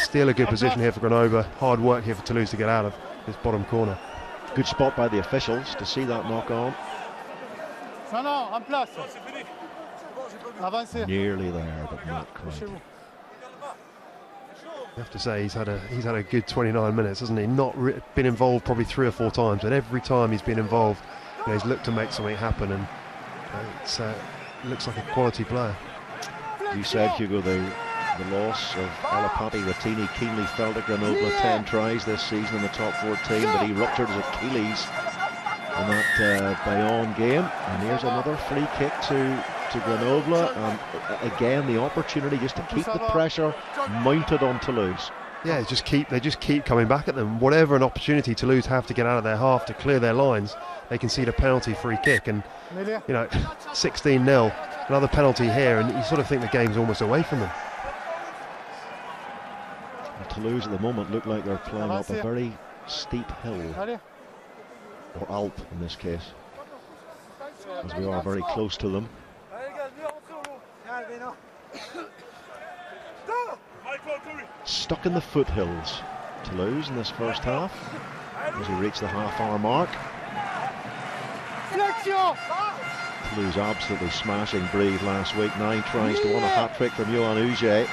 still a good position here for Grenoble. Hard work here for Toulouse to get out of this bottom corner. Good spot by the officials to see that knock on. Nearly there, but not quite. You have to say he's had a good 29 minutes, hasn't he? Not been involved probably 3 or 4 times, but every time he's been involved, you know, he's looked to make something happen, and it looks like a quality player. You said, Hugo, the loss of Alapati Ratini keenly felt at Grenoble. 10 tries this season in the top 14, but he ruptured his Achilles in that Bayonne game. And here's another free kick to Grenoble, and again the opportunity just to keep the pressure mounted on Toulouse. Yeah, they just keep coming back at them. Whatever an opportunity Toulouse have to get out of their half to clear their lines, they concede a penalty free kick, and you know, 16-0, another penalty here, and you sort of think the game's almost away from them. Well, Toulouse at the moment look like they're playing up a very steep hill, or Alp in this case, as we are very close to them. stuck in the foothills, Toulouse, in this first half, as we reach the half-hour mark. Toulouse absolutely smashing Brive last week. 9 tries to 1, a hat-trick from Johan Huget.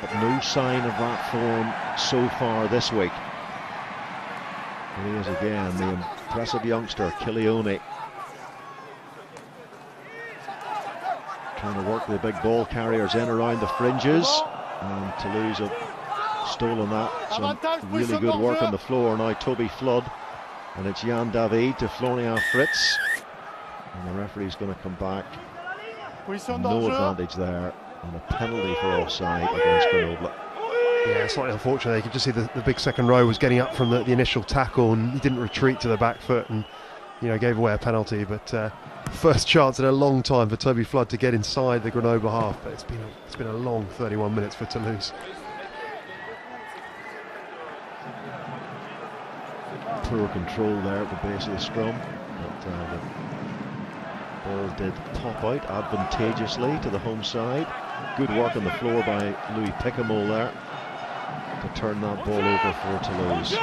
But no sign of that form so far this week. Here he is again, the impressive youngster, Kilioni. Trying to work the big ball carriers in around the fringes. And Toulouse have stolen that. Some really good work on the floor. Now Toby Flood. And it's Jan David to Florian Fritz. And the referee's going to come back. No advantage there. And a penalty for offside against Grenoble. Yeah, slightly unfortunate. You could just see the big second row was getting up from the initial tackle, and he didn't retreat to the back foot, and gave away a penalty. But first chance in a long time for Toby Flood to get inside the Grenoble half. But it's been a long 31 minutes for Toulouse. Poor control there at the base of the scrum, but the ball did pop out advantageously to the home side. Good work on the floor by Louis Picamol there to turn that ball over for Toulouse.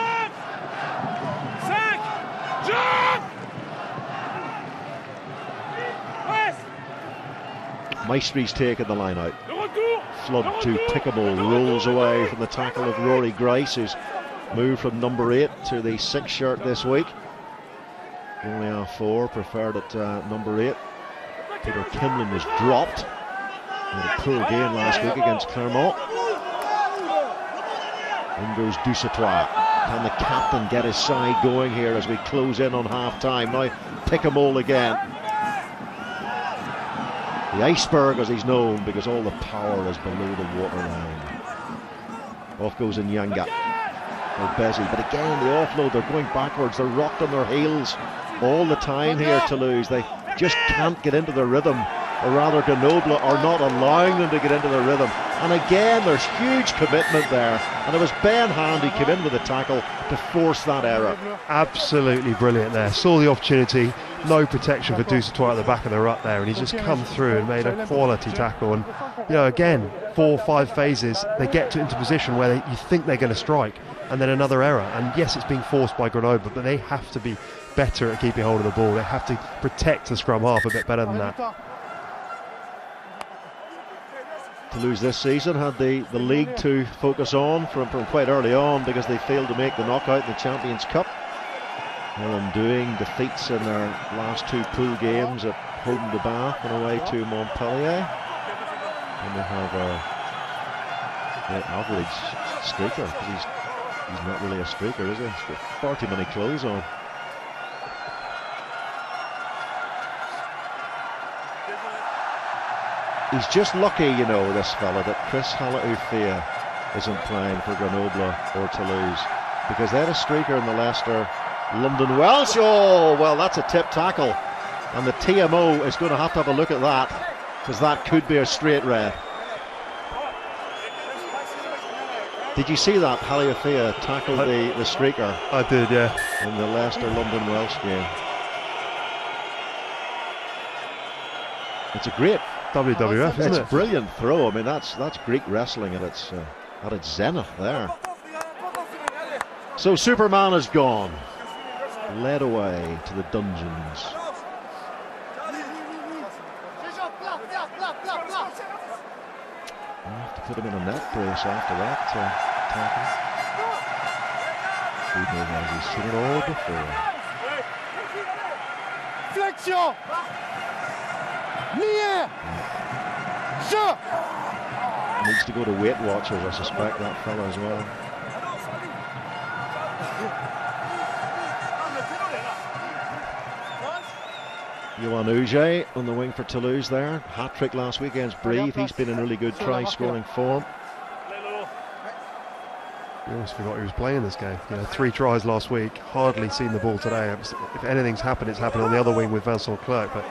Maestry's taken the line out. Flood to Picamol, rolls away from the tackle of Rory Grice, who's moved from number 8 to the 6th shirt this week. Only a 4, preferred at number 8. Peter Kimlin was dropped. Had a poor game last week against Clermont. In goes Dusatois. Can the captain get his side going here as we close in on half-time? Now Picamol again. The iceberg, as he's known, because all the power is below the waterline. Off goes Nyanga. They're busy, but again the offload, they're going backwards, they're rocked on their heels all the time here, Toulouse. They just can't get into their rhythm, or rather Grenoble are not allowing them to get into their rhythm. And again there's huge commitment there, and it was Ben Hand who came in with the tackle to force that error. Absolutely brilliant there, saw the opportunity, no protection for Dusatois at the back of the rut there, and he's just come through and made a quality tackle. And again, 4 or 5 phases, they get into position where you think they're going to strike, and then another error. And yes, it's being forced by Grenoble, but they have to be better at keeping hold of the ball. They have to protect the scrum half a bit better than that. Toulouse this season had the league to focus on from quite early on, because they failed to make the knockout in the Champions Cup. Well, undoing defeats in their last 2 pool games at home to Bath and away to Montpellier. And they have an average streaker, because he's not really a streaker, is he? He's got far too many clothes on. He's just lucky, this fella, that Chris Halaufea isn't playing for Grenoble or Toulouse, because they had a streaker in the Leicester London Welsh. Oh, well, that's a tip tackle, and the TMO is going to have a look at that, because that could be a straight red. Did you see that? Halaufea tackled the streaker. I did, yeah. In the Leicester London Welsh game. It's a great WWF, isn't it? It's a brilliant throw. I mean, that's Greek wrestling at its zenith there. So Superman is gone, led away to the dungeons. I have to put him in a net brace after that tackle. He knows he's seen it all before. Flexion. Needs to go to Weight Watchers, I suspect, that fella as well. Johan Huget on the wing for Toulouse there. Hat-trick last week against Brive. He's been in really good try-scoring form. You almost forgot he was playing this game. 3 tries last week, hardly seen the ball today. If anything's happened, it's happened on the other wing with Vincent Clerc. But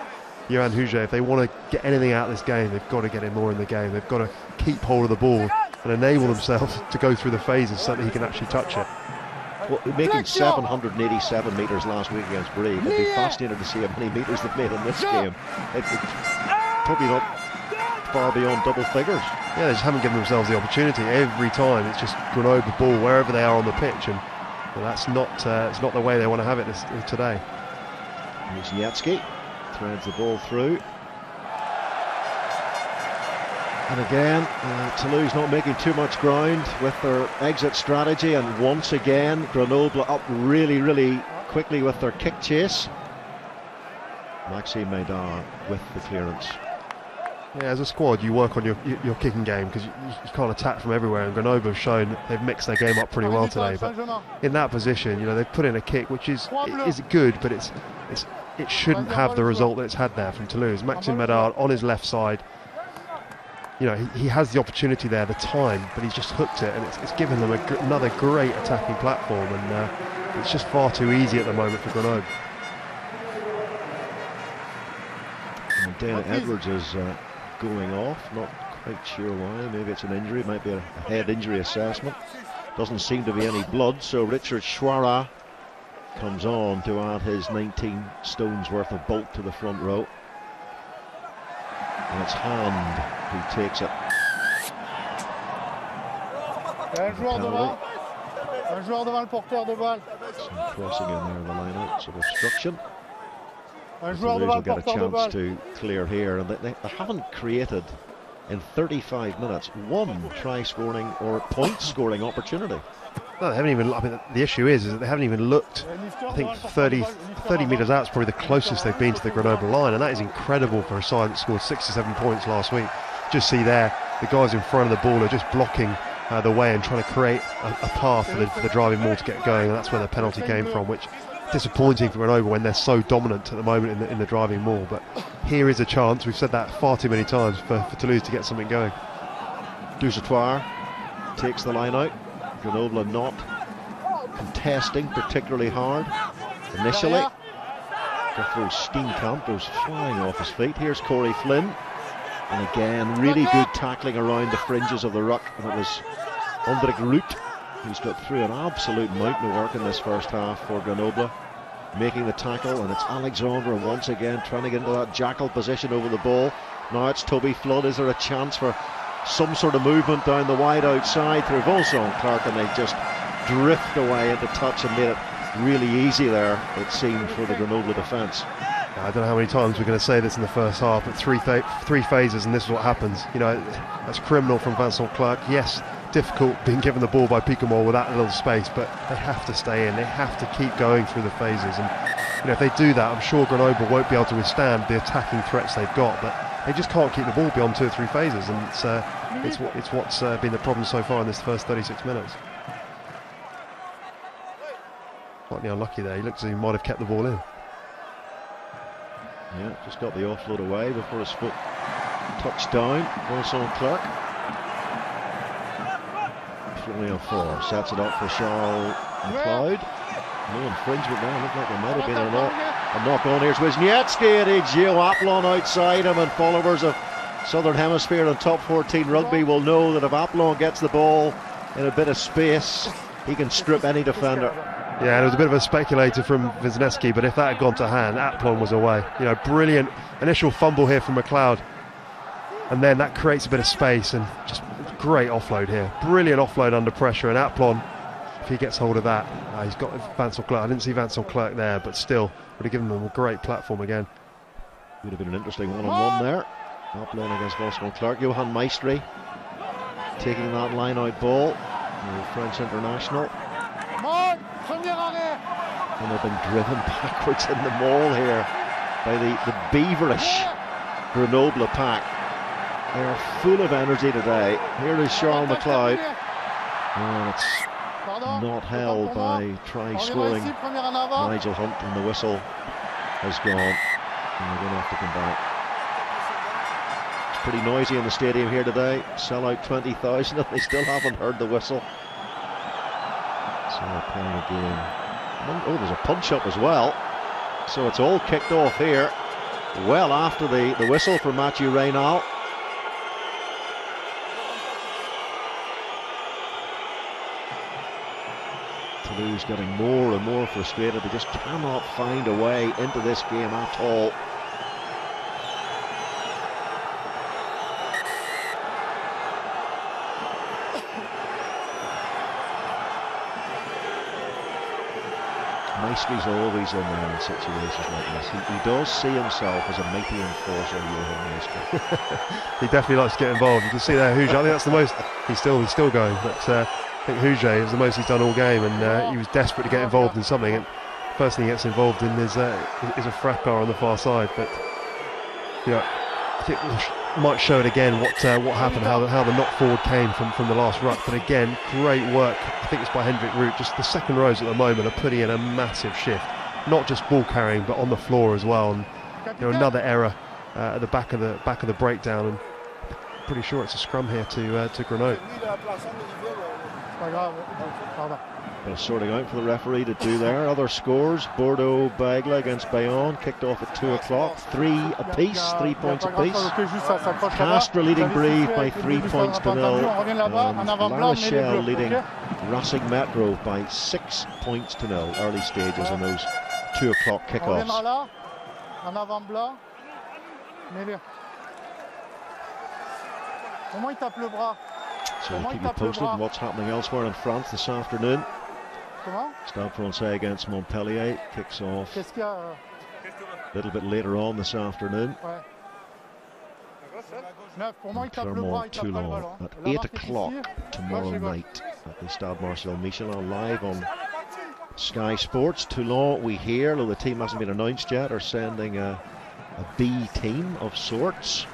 Johan Huget, if they want to get anything out of this game, they've got to get him more in the game. They've got to keep hold of the ball and enable themselves to go through the phases so that he can actually touch it. Well, making 787 metres last week against Brive. It'd be fascinating to see how many metres they've made in this game. Probably not far beyond double figures. Yeah, they just haven't given themselves the opportunity. Every time it's just Grenoble ball wherever they are on the pitch, and that's not it's not the way they want to have it today. Wisniewski threads the ball through. And again, Toulouse not making too much ground with their exit strategy, and once again Grenoble up really, really quickly with their kick chase. Maxime Médard with the clearance. Yeah, as a squad you work on your kicking game, because you can't attack from everywhere, and Grenoble have shown they've mixed their game up pretty well today. But in that position, they've put in a kick which is good, but it shouldn't have the result that it's had there from Toulouse. Maxime Médard on his left side. He has the opportunity there, the time, but he's just hooked it, and it's given them another great attacking platform, and it's just far too easy at the moment for Grenoble. And Dana Edwards is going off, not quite sure why. Maybe it's an injury, it might be a head injury assessment. Doesn't seem to be any blood, so Richard Schwara comes on to add his 19 stones worth of bulk to the front row. And it's Hand who takes it. Some crossing in there, the line-out, some obstruction. Toulouse will get a chance to clear here, and they haven't created in 35 minutes one try-scoring or point-scoring opportunity. No, they haven't even. I mean, the issue is that they haven't even looked. I think 30 metres out is probably the closest they've been to the Grenoble line, and that is incredible for a side that scored 67 points last week. Just see there, the guys in front of the ball are just blocking the way and trying to create a path for the driving ball to get going, and that's where the penalty came from, which is disappointing for Grenoble when they're so dominant at the moment in the driving ball. But here is a chance. We've said that far too many times for Toulouse to get something going. Duzatoire takes the line out. Grenoble not contesting particularly hard initially. Jethro Steenkamp goes flying off his feet. Here's Corey Flynn, and again really good tackling around the fringes of the ruck, and it was Hendrik Root who's got through an absolute mountain of work in this first half for Grenoble, making the tackle, and it's Alexandre once again trying to get into that jackal position over the ball. Now it's Toby Flood. Is there a chance for some sort of movement down the wide outside through Vincent Clark, and they just drift away into touch and made it really easy there, it seemed, for the Grenoble defence. I don't know how many times we're going to say this in the first half, but three phases and this is what happens. That's criminal from Vincent Clark. Yes, difficult being given the ball by Picamore with that little space, but they have to stay in, they have to keep going through the phases, and if they do that, I'm sure Grenoble won't be able to withstand the attacking threats they've got, but they just can't keep the ball beyond 2 or 3 phases, and it's what's been the problem so far in this first 36 minutes. Slightly unlucky there. He looks as if he might have kept the ball in. Yeah, just got the offload away before his foot touched down. Vincent Clark. Florian Faure sets it up for Charles McLeod. No infringement there. Looked like there might have been a knock on. Here's Wisniewski, and Gio Aplon outside him, and followers of Southern Hemisphere and top 14 rugby will know that if Aplon gets the ball in a bit of space, he can strip any defender. Yeah, there was a bit of a speculator from Wisniewski, but if that had gone to hand, Aplon was away. Brilliant initial fumble here from McLeod, and then that creates a bit of space, and just great offload here. Brilliant offload under pressure, and Aplon, if he gets hold of that, he's got Vincent Clark. I didn't see Vincent Clark there, but still would have given them a great platform again. Would have been an interesting one-on-one there. Aplon against Vincent Clark. Johan Maestri taking that line-out ball, the French international. And they've been driven backwards in the maul here by the beaverish Grenoble pack. They are full of energy today. Here is Charles McLeod, and it's not held by try-scoring Nigel Hunt, and the whistle has gone, and they're going to have to come back. It's pretty noisy in the stadium here today. Sell out 20,000, and they still haven't heard the whistle. So they're playing a game. Oh, there's a punch-up as well. So it's all kicked off here, well after the whistle from Mathieu Reynal. Toulouse getting more and more frustrated. They just cannot find a way into this game at all. Maestri's always in there in situations like this. He does see himself as a mighty enforcer, Johan Maestri. He definitely likes to get involved. You can see there, Huge. I think that's the most. He's still going, but I think Huge is the most he's done all game, and he was desperate to get involved in something. And the first thing he gets involved in is a fracas on the far side. But I think might show it again what happened, how the knock forward came from the last ruck. But again, great work. I think it's by Hendrik Root. Just the second rows at the moment are putting in a massive shift, not just ball carrying but on the floor as well. And another error at the back of the breakdown, and pretty sure it's a scrum here to Grenoble. Bit of sorting out for the referee to do there. Other scores: Bordeaux-Bagle against Bayonne kicked off at 2 o'clock. 3 apiece, 3 points apiece. Castres leading Brive by 3 points to 0. La Rochelle leading Racing Metro by 6 points to 0. Early stages in those 2 o'clock kickoffs. So we'll keep you posted on what's happening elsewhere in France this afternoon. Stade Francais against Montpellier kicks off a little bit later on this afternoon. Clermont-Toulon at 8 o'clock tomorrow night at the Stade Marcel Michelin, live on Sky Sports. Toulon, we hear, though the team hasn't been announced yet, are sending a B team of sorts.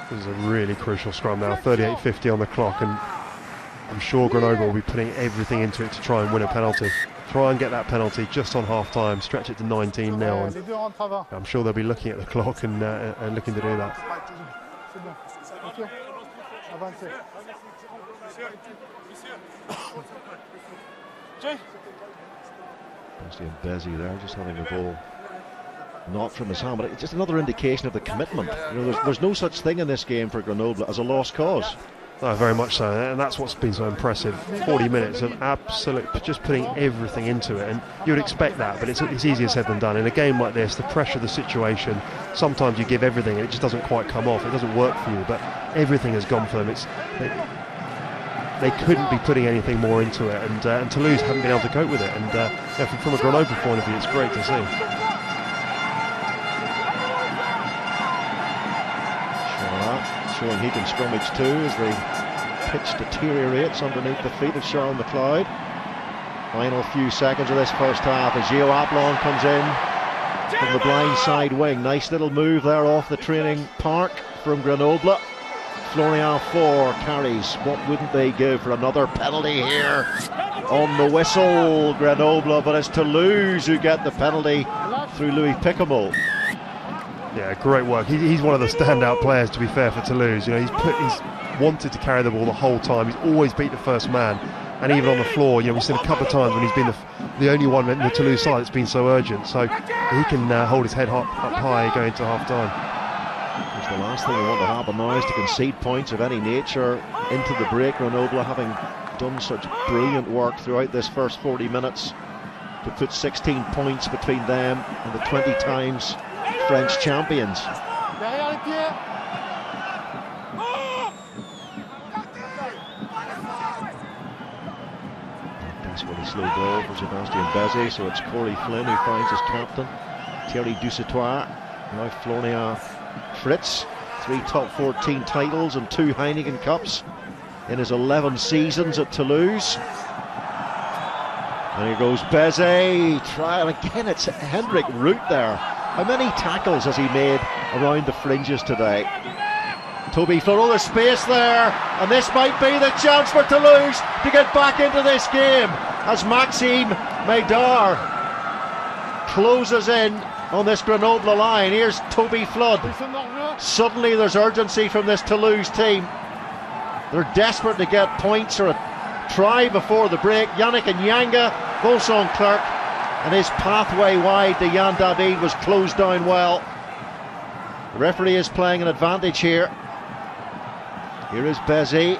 This is a really crucial scrum now, 38:50 on the clock, and I'm sure Grenoble will be putting everything into it to try and win a penalty. Try and get that penalty just on half-time, stretch it to 19-0. I'm sure they'll be looking at the clock and looking to do that. Bastien Bézi there, just having the ball not from his hand, but it's just another indication of the commitment. There's no such thing in this game for Grenoble as a lost cause. Oh, very much so, and that's what's been so impressive. 40 minutes of absolute, just putting everything into it, and you would expect that, but it's easier said than done. In a game like this, the pressure of the situation, sometimes you give everything and it just doesn't quite come off, it doesn't work for you, but everything has gone for them. They couldn't be putting anything more into it, and Toulouse haven't been able to cope with it, and from a Grenoble point of view, it's great to see. Showing he can scrummage too as the pitch deteriorates underneath the feet of Charles McLeod. Final few seconds of this first half as Gio Aplon comes in from the blind side wing. Nice little move there off the training park from Grenoble. Florian Faure carries. What wouldn't they give for another penalty here on the whistle? Grenoble, but it's Toulouse who get the penalty through Louis Picamol. Yeah, great work. He's one of the standout players, to be fair, for Toulouse. He's wanted to carry the ball the whole time. He's always beat the first man, and even on the floor. We've seen a couple of times when he's been the only one in the Toulouse side that's been so urgent. So he can hold his head up high going into half time. The last thing we want to happen now is to concede points of any nature into the break. Grenoble, having done such brilliant work throughout this first 40 minutes to put 16 points between them and the 20 times French champions. Desperately slow ball for Sébastien Bézi, so it's Corey Flynn who finds his captain, Thierry Dusautoir, now Florian Fritz. 3 top 14 titles and 2 Heineken Cups in his 11 seasons at Toulouse. And here goes Bézi, trial again. It's Hendrik Root there. How many tackles has he made around the fringes today? Toby Flood, oh, there's space there, and this might be the chance for Toulouse to get back into this game as Maxime Maydar closes in on this Grenoble line. Here's Toby Flood. Suddenly there's urgency from this Toulouse team. They're desperate to get points or a try before the break. Yannick Nyanga, Vincent Clerc, and his pathway wide to Yann David was closed down well. The referee is playing an advantage here. Here is Bézi.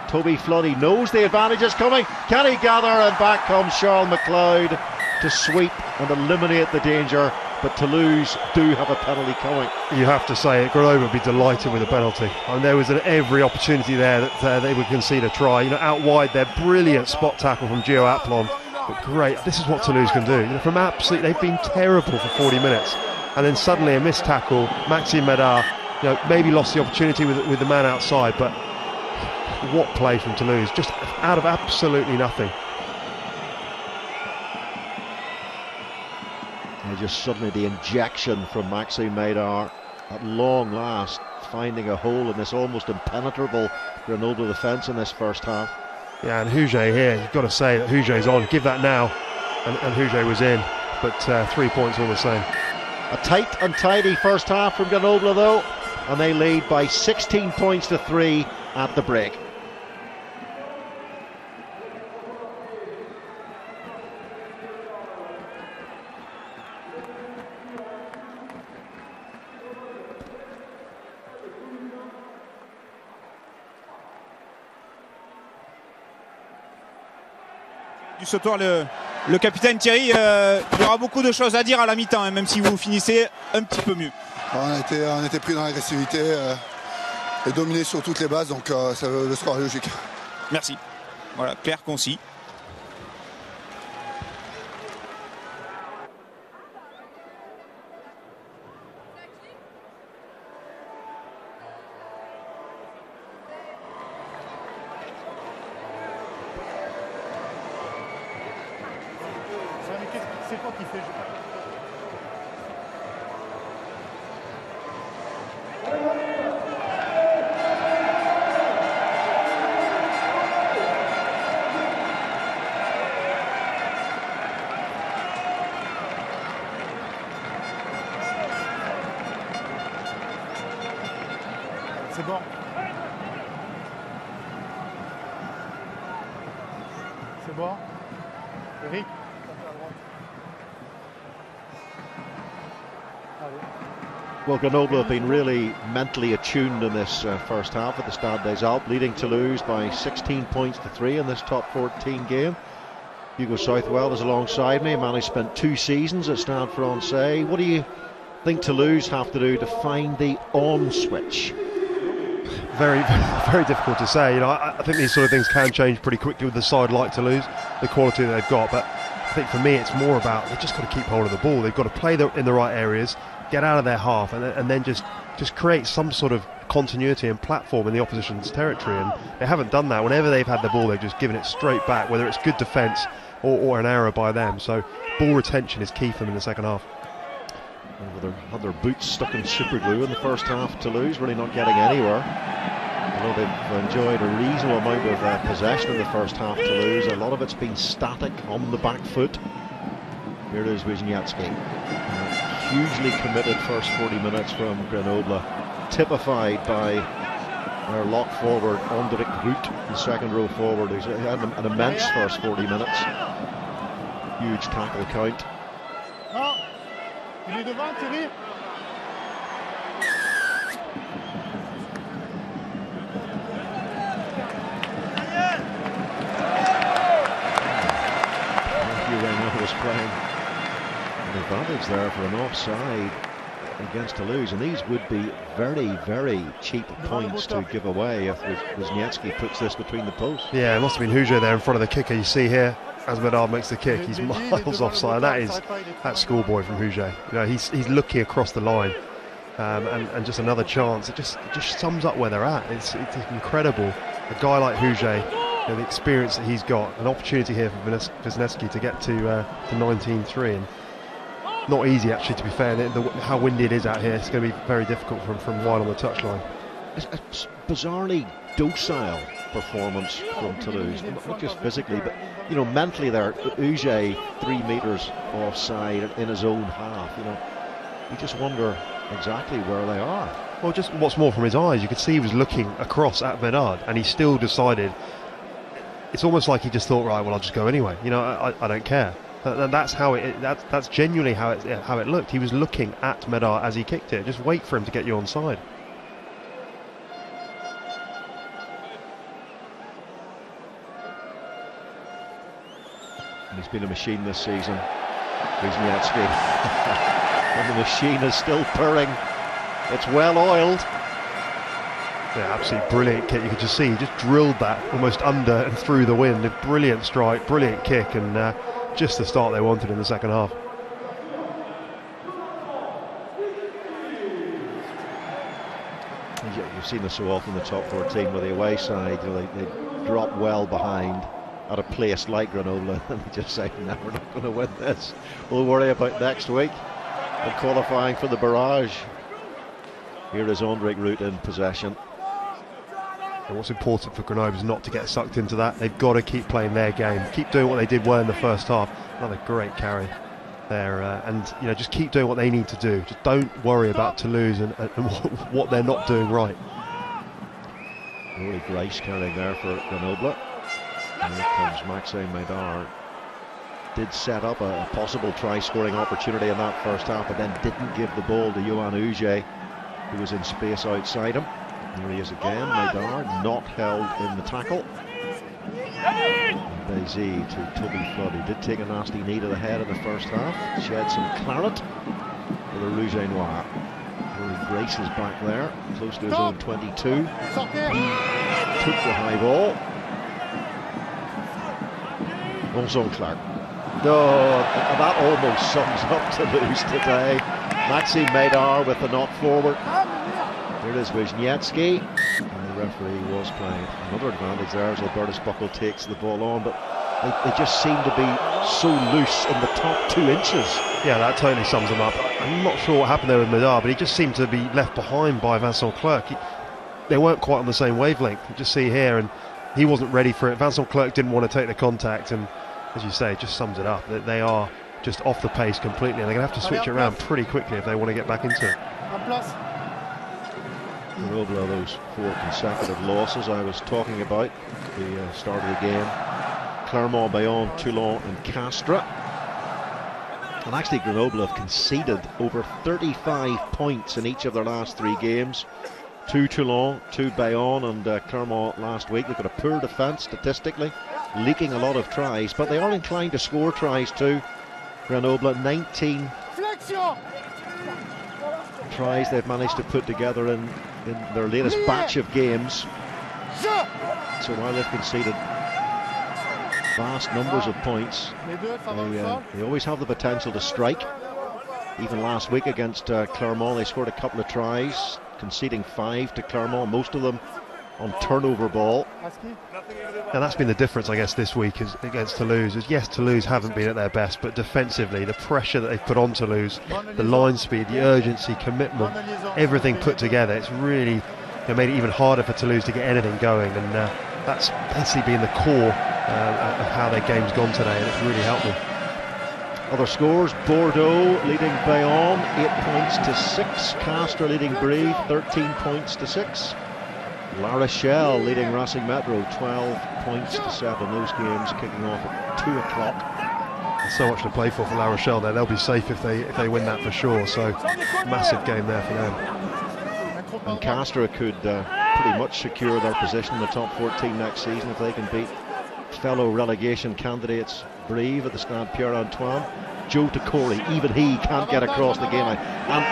Toby Flood, he knows the advantage is coming. Can he gather? And back comes Charles McLeod to sweep and eliminate the danger. But Toulouse do have a penalty coming. You have to say it, Grenoble would be delighted with a penalty. And there was every opportunity there that they would concede a try. Out wide there, brilliant spot tackle from Gio Aplon. But great, this is what Toulouse can do. From absolutely, they've been terrible for 40 minutes, and then suddenly a missed tackle. Maxime Medard, maybe lost the opportunity with the man outside, but what play from Toulouse, just out of absolutely nothing. And just suddenly the injection from Maxime Medard at long last, finding a hole in this almost impenetrable Grenoble defence in this first half. Yeah, and Huget here, you've got to say that Huget's on. Give that now, and Huget was in, but 3 points all the same. A tight and tidy first half from Grenoble though, and they lead by 16 points to 3 at the break. Du sautoir, le capitaine Thierry, il y aura beaucoup de choses à dire à la mi-temps, hein, même si vous finissez un petit peu mieux. On était pris dans l'agressivité et dominé sur toutes les bases, donc le score est logique. Merci. Voilà, clair, concis. C'est quoi qui fait? C'est bon. C'est bon. Eric. Well, Grenoble have been really mentally attuned in this first half at the Stade des Alpes, leading Toulouse by 16 points to 3 in this top 14 game. Hugo Southwell is alongside me, a man who spent 2 seasons at Stade Francais. What do you think Toulouse have to do to find the on switch? Very, very difficult to say. I think these sort of things can change pretty quickly with the side like Toulouse, the quality that they've got. But I think for me, it's more about they've just got to keep hold of the ball. They've got to play in the right areas, get out of their half, and then just create some sort of continuity and platform in the opposition's territory. And they haven't done that. Whenever they've had the ball, they've just given it straight back, whether it's good defence or an error by them. So ball retention is key for them in the second half. They had their boots stuck in super glue in the first half. Toulouse really not getting anywhere. Although they've enjoyed a reasonable amount of possession in the first half, Toulouse, a lot of it's been static on the back foot. Here it is, Wisniewski. Hugely committed first 40 minutes from Grenoble, typified by their lock forward, Andrik Root, the second row forward, who's had an immense first 40 minutes. Huge tackle count. Il est devant, Thierry. Was playing an advantage there for an offside against Toulouse, and these would be very, very cheap points to give away if Wisniewski puts this between the posts. Yeah, it must have been Huget there in front of the kicker. You see here, as Medard makes the kick, he's miles offside. That's schoolboy from Huget. He's looking across the line, and just another chance. It just sums up where they're at. It's incredible. A guy like Huget, the experience that he's got, an opportunity here for Wisniewski to get to 19-3, and not easy actually, to be fair. How windy it is out here, it's going to be very difficult from wide on the touchline. It's a bizarrely docile performance from Toulouse, not just physically, but mentally. They're Huget 3 metres offside in his own half. You just wonder exactly where they are. Well, just what's more, from his eyes, you could see he was looking across at Medard, and he still decided. It's almost like he just thought, right, well, I'll just go anyway. I don't care. That's how that's genuinely how it looked. He was looking at Medard as he kicked it. Just wait for him to get you onside. He's been a machine this season, Wisniewski. And the machine is still purring. It's well oiled. Yeah, absolutely brilliant kick. You could just see he just drilled that almost under and through the wind. A brilliant strike, brilliant kick, and just the start they wanted in the second half. You've seen this so often in the top 14 with the away side, they drop well behind at a place like Grenoble and they just say, no, we're not going to win this. We'll worry about next week and qualifying for the barrage. Here is Andrik Root in possession. And what's important for Grenoble is not to get sucked into that. They've got to keep playing their game, keep doing what they did well in the first half. Another great carry there, and just keep doing what they need to do. Just don't worry about Toulouse and what they're not doing right. Really Grice carrying there for Grenoble. And here comes Maxime Maidard. Did set up a possible try-scoring opportunity in that first half, but then didn't give the ball to Yohan Uge, who was in space outside him. Here he is again, Maidard, not held in the tackle. Bézy to Toby Flood, who did take a nasty knee to the head in the first half. Shed some claret for the Rouge et Noir. Grace is back there, close to his own 22. Took the high ball. Vincent Clark. No, that almost sums up Toulouse today. Maxime Maidard with the knock forward. Here is Wisniewski. And the referee was playing. Another advantage there as Albertus Buckle takes the ball on, but they just seem to be so loose in the top 2 inches. Yeah, that totally sums them up. I'm not sure what happened there with Maidard, but he just seemed to be left behind by Vincent Clerc. They weren't quite on the same wavelength. You just see here, and he wasn't ready for it. Vincent Clerc didn't want to take the contact, and as you say, it just sums it up. They are just off the pace completely, and they're going to have to switch it around pretty quickly if they want to get back into it. Grenoble, those 4 consecutive losses I was talking about at the start of the game. Clermont, Bayonne, Toulon and Castres. And actually Grenoble have conceded over 35 points in each of their last 3 games. 2 Toulon, 2 Bayonne and Clermont last week. They've got a poor defence statistically, leaking a lot of tries, but they are inclined to score tries too. Grenoble, 19 tries they've managed to put together in their latest batch of games. So while they've conceded vast numbers of points, they always have the potential to strike. Even last week against Clermont, they scored a couple of tries, conceding 5 to Clermont, most of them on turnover ball. And that's been the difference, I guess, this week is against Toulouse. Yes, Toulouse haven't been at their best, but defensively, the pressure that they've put on Toulouse, the line speed, the urgency, commitment, everything put together, it's really made it even harder for Toulouse to get anything going. And that's basically been the core of how their game's gone today, and it's really helped them. Other scores: Bordeaux leading Bayonne 8 points to 6. Castres leading Brive 13 points to 6. La Rochelle leading Racing Metro 12 points to 7. Those games kicking off at 2 o'clock. There's so much to play for La Rochelle there. They'll be safe if they win that for sure. So massive game there for them. And Castres could pretty much secure their position in the top 14 next season if they can beat fellow relegation candidates Brive at the Stade Pierre-Antoine. Joe Tacori, even he can't get across the game line. And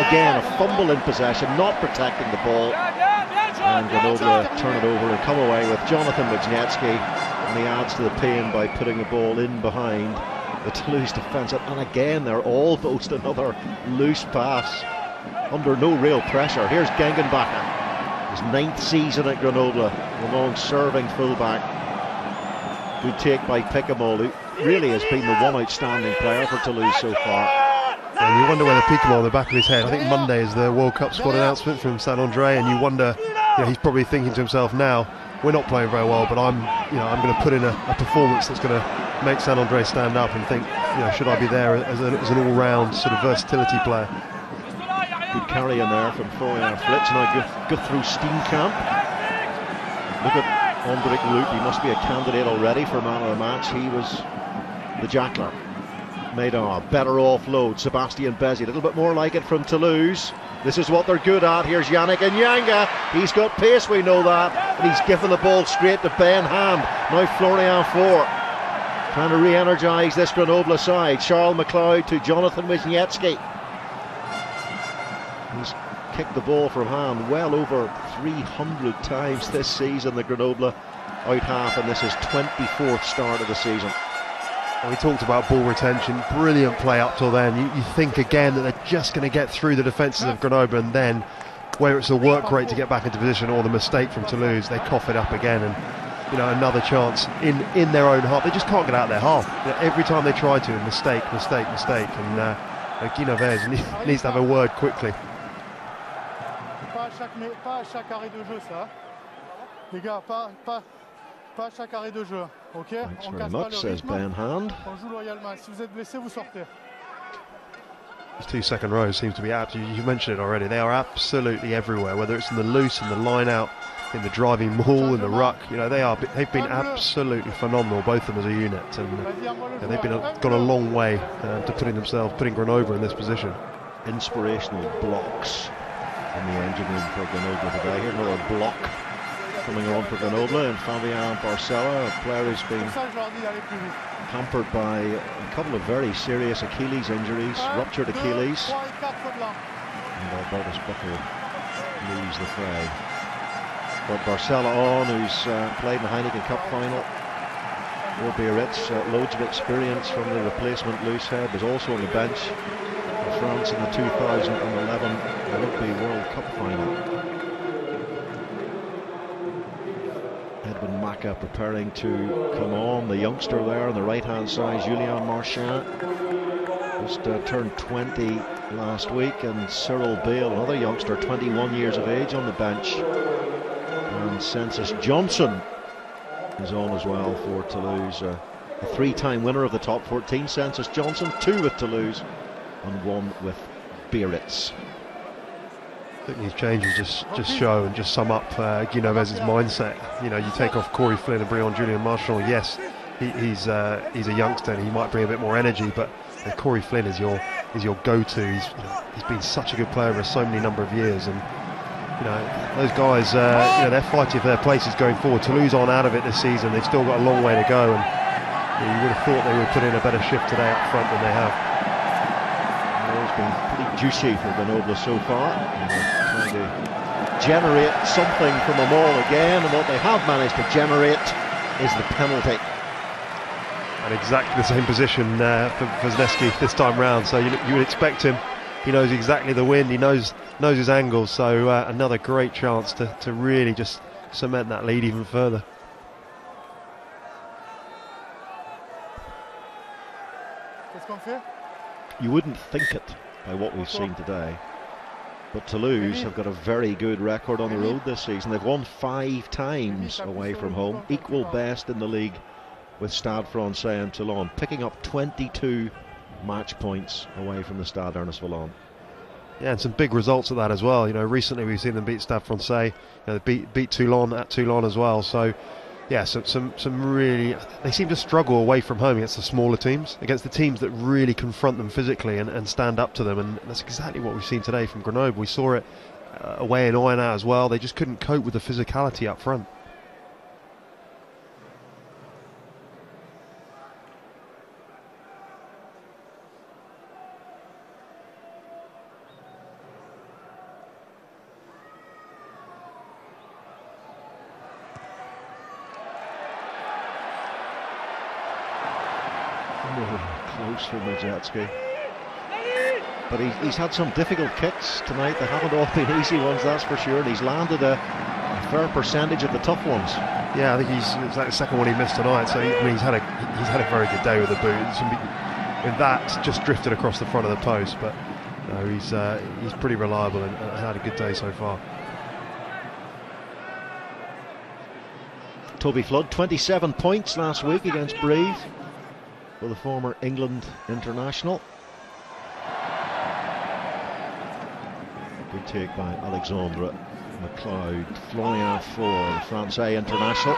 again, a fumble in possession, not protecting the ball. And Grenoble turn it over and come away with Jonathan Wisniewski, and he adds to the pain by putting the ball in behind the Toulouse defence. And again, they're almost another loose pass under no real pressure. Here's Gengenbacher, his 9th season at Grenoble, the long-serving fullback. Good take by Picamol, who really has been the one outstanding player for Toulouse so far. And you wonder whether Picamol on the back of his head, I think Monday is the World Cup squad announcement from Saint-André, and you wonder, he's probably thinking to himself now, we're not playing very well, but I'm going to put in a performance that's going to make Saint-André stand up and think, should I be there as an all-round sort of versatility player. Good carry in there from Florian Flitz. Now go through Steenkamp. Look at Andrik Root, he must be a candidate already for man of the match. He was the jackler. Maidard, better offload. Sebastian Bézy, a little bit more like it from Toulouse. This is what they're good at. Here's Yannick Nyanga. He's got pace, we know that. And he's given the ball straight to Ben Hand. Now Florian Faure trying to re-energise this Grenoble side. Charles McLeod to Jonathan Wisniewski. He's kicked the ball from hand well over 300 times this season, the Grenoble out half, and this is 24th start of the season. We talked about ball retention, brilliant play up till then. You think again that they're just going to get through the defences of Grenoble, and then whether it's a work rate to get back into position or the mistake from Toulouse, they cough it up again, and another chance in their own half. They just can't get out their half. Every time they try to, mistake, and Guinoves needs to have a word quickly. Pas à chaque arrêt de jeu, ça. Les gars, pas à chaque arrêt de jeu, ok? Thanks very much, says Ben Hand. On joue loyalement. Si vous êtes blessé, vous sortez. These two second rows seem to be absolutely, you mentioned it already, they are absolutely everywhere, whether it's in the loose, in the line out, in the driving maul, in the ruck. They've been absolutely phenomenal, both of them as a unit, and they've gone a long way to putting Grenoble in this position. Inspirational blocks in the engine room for Grenoble today. Here's another block coming on for Grenoble, and Fabien Barcella, a player who's been hampered by a couple of very serious Achilles injuries, ruptured Achilles, and Albertus Booker leaves the fray. But Barcella on, who's played in the Heineken Cup final for Biarritz, loads of experience from the replacement Loosehead, was also on the bench for France in the 2011 Rugby World Cup final. Edwin Maka preparing to come on, the youngster there on the right hand side, Julien Marchand, just turned 20 last week, and Cyril Bale, another youngster, 21 years of age, on the bench, and Census Johnson is on as well for Toulouse, a three-time winner of the top 14, Census Johnson, 2 with Toulouse and 1 with Biarritz. I think these changes just show and just sum up Guinoves' mindset. You take off Corey Flynn and bring on Julien Marchand. Yes, he's a youngster and he might bring a bit more energy, but Corey Flynn is your go-to. He's been such a good player over so many number of years, and those guys they're fighting for their places going forward. Toulouse aren't out of it this season. They've still got a long way to go, and you would have thought they would put in a better shift today up front than they have. It's been pretty juicy for Grenoble so far. Trying to generate something from them all again, and what they have managed to generate is the penalty. And exactly the same position for Wisniewski this time round, so you would expect him. He knows exactly the wind, he knows his angles, so another great chance to really just cement that lead even further. You wouldn't think it by what we've seen today, but Toulouse have got a very good record on the road this season. They've won 5 times away from home, equal best in the league with Stade Francais and Toulon, picking up 22 match points away from the Stade Ernest Vallon. Yeah, and some big results at that as well. Recently we've seen them beat Stade Francais, they beat Toulon at Toulon as well. So yeah, some really, they seem to struggle away from home against the smaller teams, against the teams that really confront them physically and stand up to them, and that's exactly what we've seen today from Grenoble. We saw it away in Oyonnax as well. They just couldn't cope with the physicality up front. Close for Majewski, but he's had some difficult kicks tonight. They haven't all been easy ones, that's for sure, and he's landed a fair percentage of the tough ones. Yeah, I think it's like the second one he missed tonight, so he's had a very good day with the boot, and that just drifted across the front of the post, but he's pretty reliable and had a good day so far. Toby Flood, 27 points last week against Brive for the former England international. Good take by Alexandre McLeod. Florian Faure, the Francais international,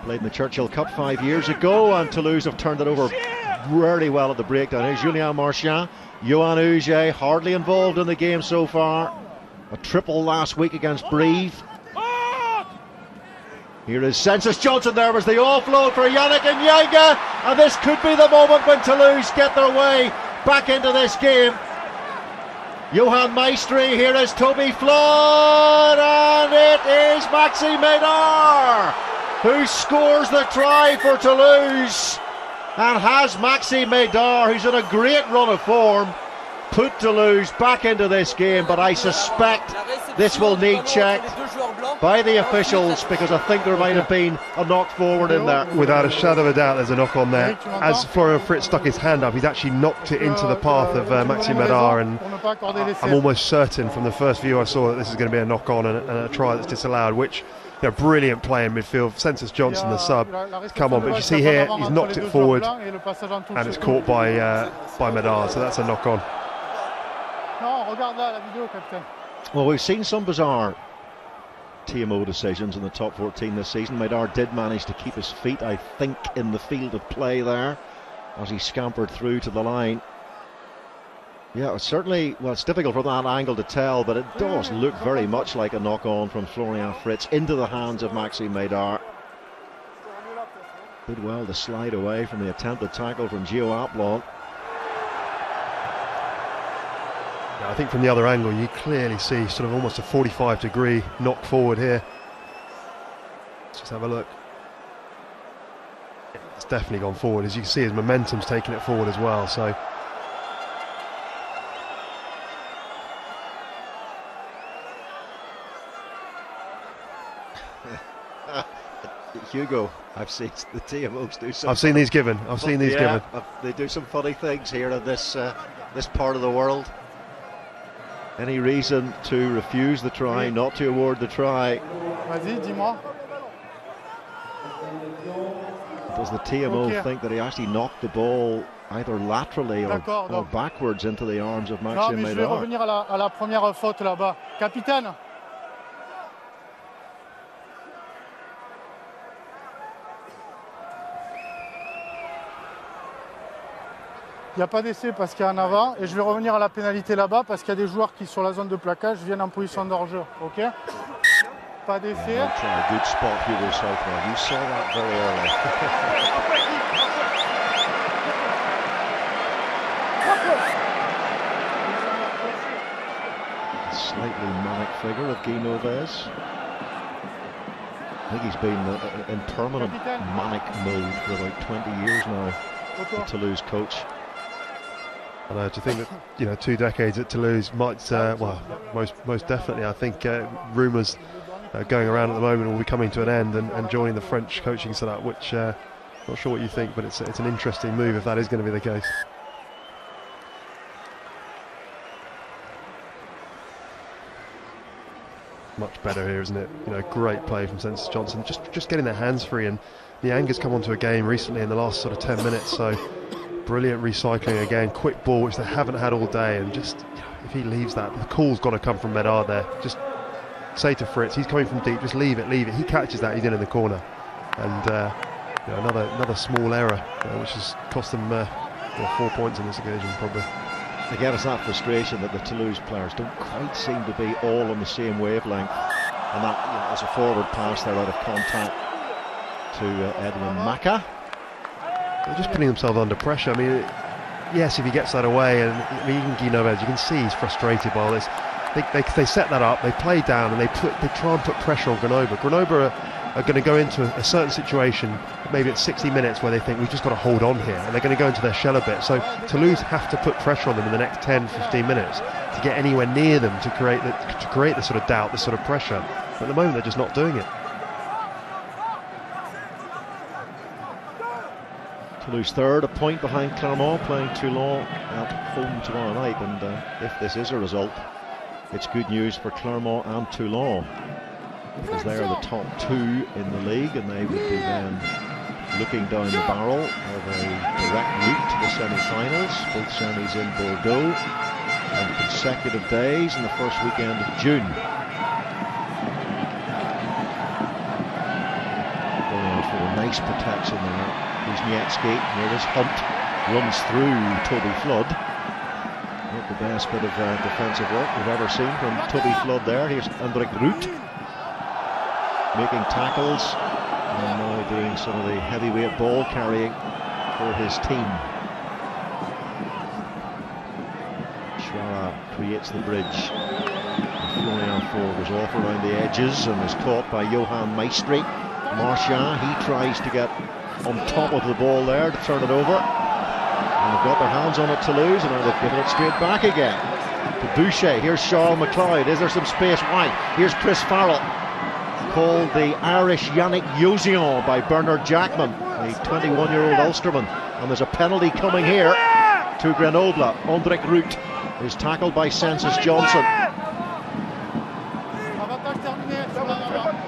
played in the Churchill Cup 5 years ago, and Toulouse have turned it over really well at the breakdown. Here's Julien Marchand, Yoann Huget hardly involved in the game so far. A triple last week against Brive. Here is Census Johnson. There was the offload for Yannick Nyanga, and this could be the moment when Toulouse get their way back into this game. Johan Maestri, here is Toby Flood, and it is Maxime Médard who scores the try for Toulouse. And has Maxime Médard, who's in a great run of form, put Toulouse back into this game, but I suspect this will need checked by the officials, because I think there might have been a knock forward in there. Without a shadow of a doubt, there's a knock on there. As Florian Fritz stuck his hand up, he's actually knocked it into the path of Maxime Médard, and I'm almost certain from the first view I saw that this is going to be a knock on and a try that's disallowed, which, brilliant play in midfield. Census Johnson, the sub, come on, but you see here, he's knocked it forward and it's caught by Médard, so that's a knock on. Well, we've seen some bizarre TMO decisions in the top 14 this season. Médard did manage to keep his feet, I think, in the field of play there as he scampered through to the line. Yeah, it's certainly, well, it's difficult from that angle to tell, but it does look very much like a knock-on from Florian Fritz into the hands of Maxime Médard. Did well to slide away from the attempted tackle from Gio Aplon. Yeah, I think from the other angle you clearly see sort of almost a 45-degree knock forward here. Let's just have a look. It's definitely gone forward. As you can see, his momentum's taking it forward as well, so... Hugo, I've seen the TMOs do some. I've seen these given. Given. They do some funny things here in this this part of the world. Any reason to refuse the try, not to award the try? Does the TMO think that he actually knocked the ball either laterally or backwards into the arms of Maxime Médard? Je vais revenir à la première faute là-bas. Capitaine. Il n'y a pas d'essai parce qu'il y a un avant, et je vais revenir à la pénalité là-bas parce qu'il y a des joueurs qui, sur la zone de plaquage, viennent en position d'hors-jeu. Ok? Pas d'essai. Good spot, Hugo Southwell. You saw that very early. Slightly manic figure of Guy Noves. I think he's been in permanent manic mode for about 20 years now, the Toulouse coach. I know, do you think that 2 decades at Toulouse might, well, most definitely. I think rumours going around at the moment will be coming to an end and joining the French coaching setup, which not sure what you think, but it's an interesting move if that is going to be the case. Much better here, isn't it? Great play from Census Johnson, just getting their hands free, and Nianga's come onto a game recently in the last sort of 10 minutes, so brilliant recycling again, quick ball which they haven't had all day, and just if he leaves that, the call's got to come from Médard there. Just say to Fritz, he's coming from deep, just leave it. He catches that, he's in the corner, and another small error which has cost them 4 points on this occasion probably. Again, it's that frustration that the Toulouse players don't quite seem to be all on the same wavelength, and that as a forward pass there out of contact to Edwin Maka. They're just putting themselves under pressure. I mean, yes, if he gets that away, and even Guy Noves, you can see he's frustrated by all this. They set that up, they play down, and they try and put pressure on Grenoble. Grenoble are going to go into a certain situation, maybe at 60 minutes, where they think we've just got to hold on here, and they're going to go into their shell a bit. So Toulouse have to put pressure on them in the next 10-15 minutes to get anywhere near them to create the sort of doubt, the sort of pressure. But at the moment, they're just not doing it. Toulouse third, a point behind Clermont, playing Toulon at home tomorrow night, and if this is a result, it's good news for Clermont and Toulon, because they are the top 2 in the league, and they would be then looking down the barrel of a direct route to the semi-finals, both semis in Bordeaux, and consecutive days in the first weekend of June. Going on for a nice protection there. Wisniewski, near his Hunt, runs through Toby Flood. Not the best bit of defensive work we've ever seen from Toby Flood there. Here's Hendrik Root making tackles and now doing some of the heavyweight ball carrying for his team. Schwara creates the bridge. Florian Ford was off around the edges and was caught by Johan Maestri. Marchand, he tries to get on top of the ball there to turn it over. And they've got their hands on it, Toulouse, and now they've given it straight back again to Boucher. Here's Charles McLeod. Is there some space? Wide. Here's Chris Farrell, called the Irish Yannick Yozion by Bernard Jackman, the 21-year-old Ulsterman. And there's a penalty coming here to Grenoble. André Root is tackled by Census Johnson.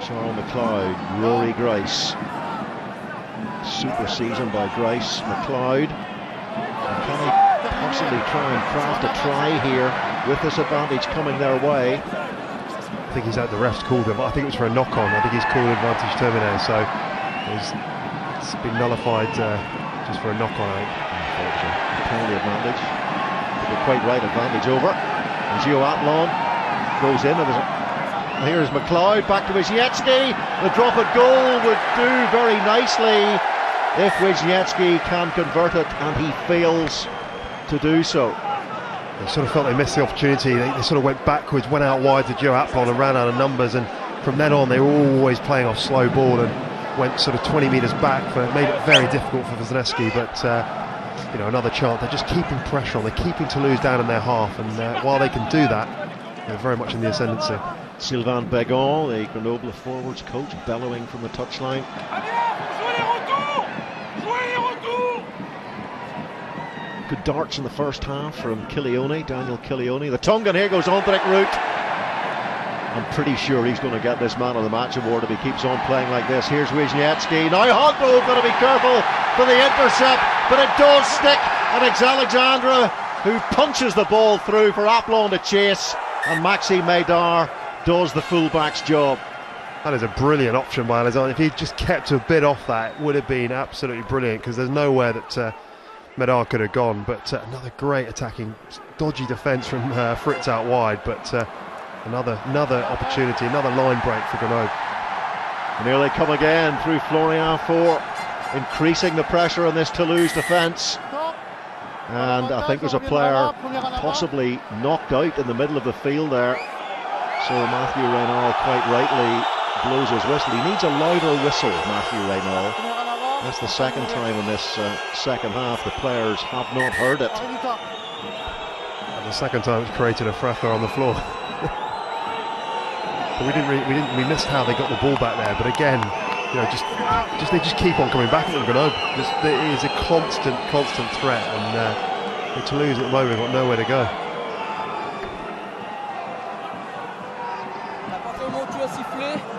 Charles McLeod, Rory Grice. Super season by Grice. McLeod. Can he possibly try and craft a try here with this advantage coming their way? I think he's had the refs called him. I think it was for a knock-on. I think he's called advantage terminated, so it's been nullified just for a knock-on. I think. Penalty advantage. They're quite right, advantage over. And Gio Atlon goes in. And here's McLeod back to Wisniewski. The drop at goal would do very nicely if Wisniewski can convert it, and he fails to do so. They sort of felt they missed the opportunity. They sort of went backwards, went out wide to Gio Atlon and ran out of numbers, and from then on they were always playing off slow ball and went sort of 20 metres back. It made it very difficult for Wisniewski, but you know, another chance. They're just keeping pressure on. They're keeping Toulouse down in their half, and while they can do that, they're very much in the ascendancy. Sylvain Begon, the Grenoble forwards coach, bellowing from the touchline. Good darts in the first half from Daniel Killione. The tongue, and here goes André Root. I'm pretty sure he's going to get this man of the match award if he keeps on playing like this. Here's Wisniewski. Now Hogbo got to be careful for the intercept, but it does stick, and it's Alexandra who punches the ball through for Aplon to chase, and Maxime Médard does the fullback's job. That is a brilliant option by Alexandra. If he'd just kept a bit off that, it would have been absolutely brilliant, because there's nowhere that Médard could have gone. But another great attacking, dodgy defence from Fritz out wide, but another opportunity, another line break for Grenoble. And here they come again through Florian Faure, increasing the pressure on this Toulouse defence. And I think there's a player possibly knocked out in the middle of the field there. So Mathieu Reynal quite rightly blows his whistle. He needs a louder whistle, Mathieu Reynal. That's the second time in this second half the players have not heard it. And the second time it's created a fracas on the floor. But we missed how they got the ball back there. But again, you know, they just keep on coming back at them. Grenoble. It is a constant threat, and Toulouse at the moment have got nowhere to go.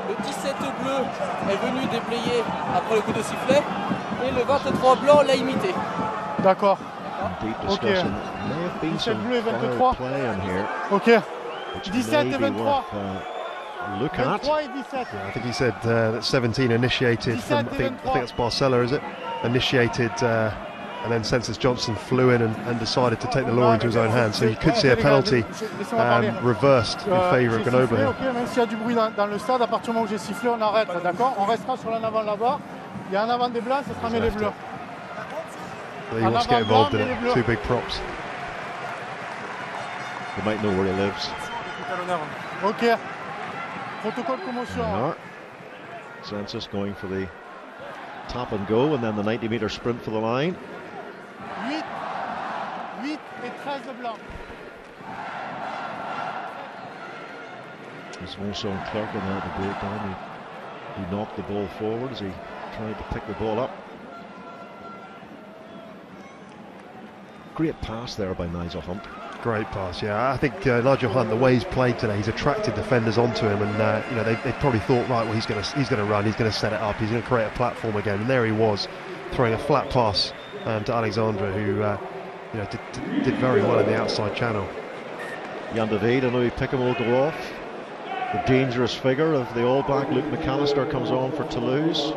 Le 17 bleu est venu déblayer après le coup de sifflet et le 23 blanc l'a imité. D'accord. Ok. 17 bleu et 23. Ok. 17 et 23. Look at. 23 et 17. Yeah, I think he said that 17 initiated from, I think that's Barcella, is it? Initiated, and then Census Johnson flew in and decided to take the law into his own hands. So you could see a penalty reversed in favour of Grenoble here. Ok, même s'il y a du bruit dans le stade, à partir du moment où j'ai sifflé, on arrête, d'accord? On restera sur l'en avant là-bas. Il y a un avant des blancs, ça sera mes les bleus. He wants to get involved in it. Two big props. They might know where he lives. Ok. Protocole commotion. Census going for the tap and go, and then the 90-metre sprint for the line. 8 et 13 de blanc. There's also Clark in there at the breakdown. He knocked the ball forward as he tried to pick the ball up. Great pass there by Nigel Hunt. Great pass, yeah. I think Nigel Hunt, the way he's played today, he's attracted defenders onto him, and you know, they probably thought, right, well, he's going to run, he's going to set it up, he's going to create a platform again, and there he was, throwing a flat pass to Alexandra, who you know, did very well in the outside channel. Jan David and Louis Pickham will go off. The dangerous figure of the All Black, Luke McAllister, comes on for Toulouse,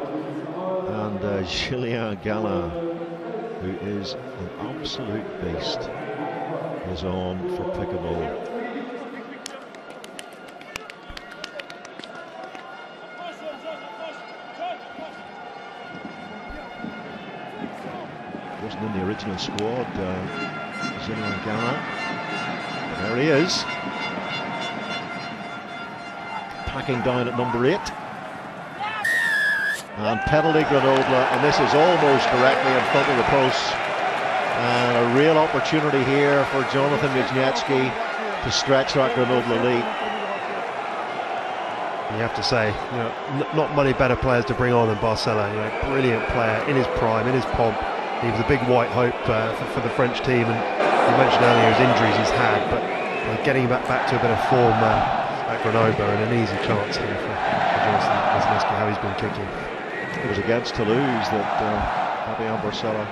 and Julien Gallin, who is an absolute beast, is on for Pickleball. Wasn't in the original squad, Julien Gallin. There he is, packing down at number 8. And penalty Grenoble, and this is almost directly in front of the post. And a real opportunity here for Jonathan Wisniewski to stretch that Grenoble lead. You have to say, not many better players to bring on than Barcela. Brilliant player in his prime, in his pomp. He was a big white hope for the French team, and you mentioned earlier his injuries he's had, but getting back to a bit of form at Grenoble, and an easy chance here for Jonathan Wisniewski, how he's been kicking. It was against Toulouse that Fabien Barcela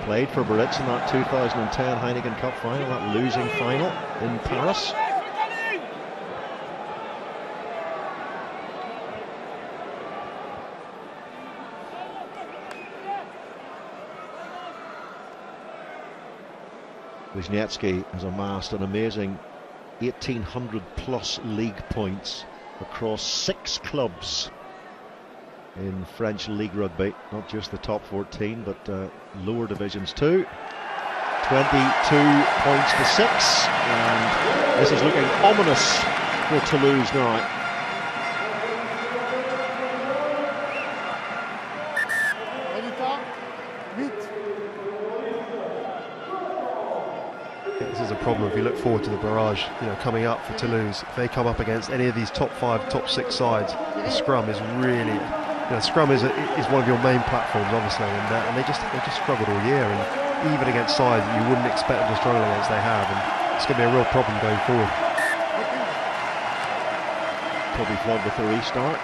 played for Biarritz in that 2010 Heineken Cup final, that losing final in Paris. Wisniewski has amassed an amazing 1,800 plus league points across 6 clubs in French League Rugby, not just the top 14 but lower divisions too. 22 points to 6, and this is looking ominous for Toulouse now. This is a problem if you look forward to the barrage, coming up for Toulouse. If they come up against any of these top 5, top 6 sides, the scrum is really, scrum is one of your main platforms, obviously, and they just struggled all year, and even against sides that you wouldn't expect them to struggle against, they have, and it's going to be a real problem going forward. Toby Flood with the restart.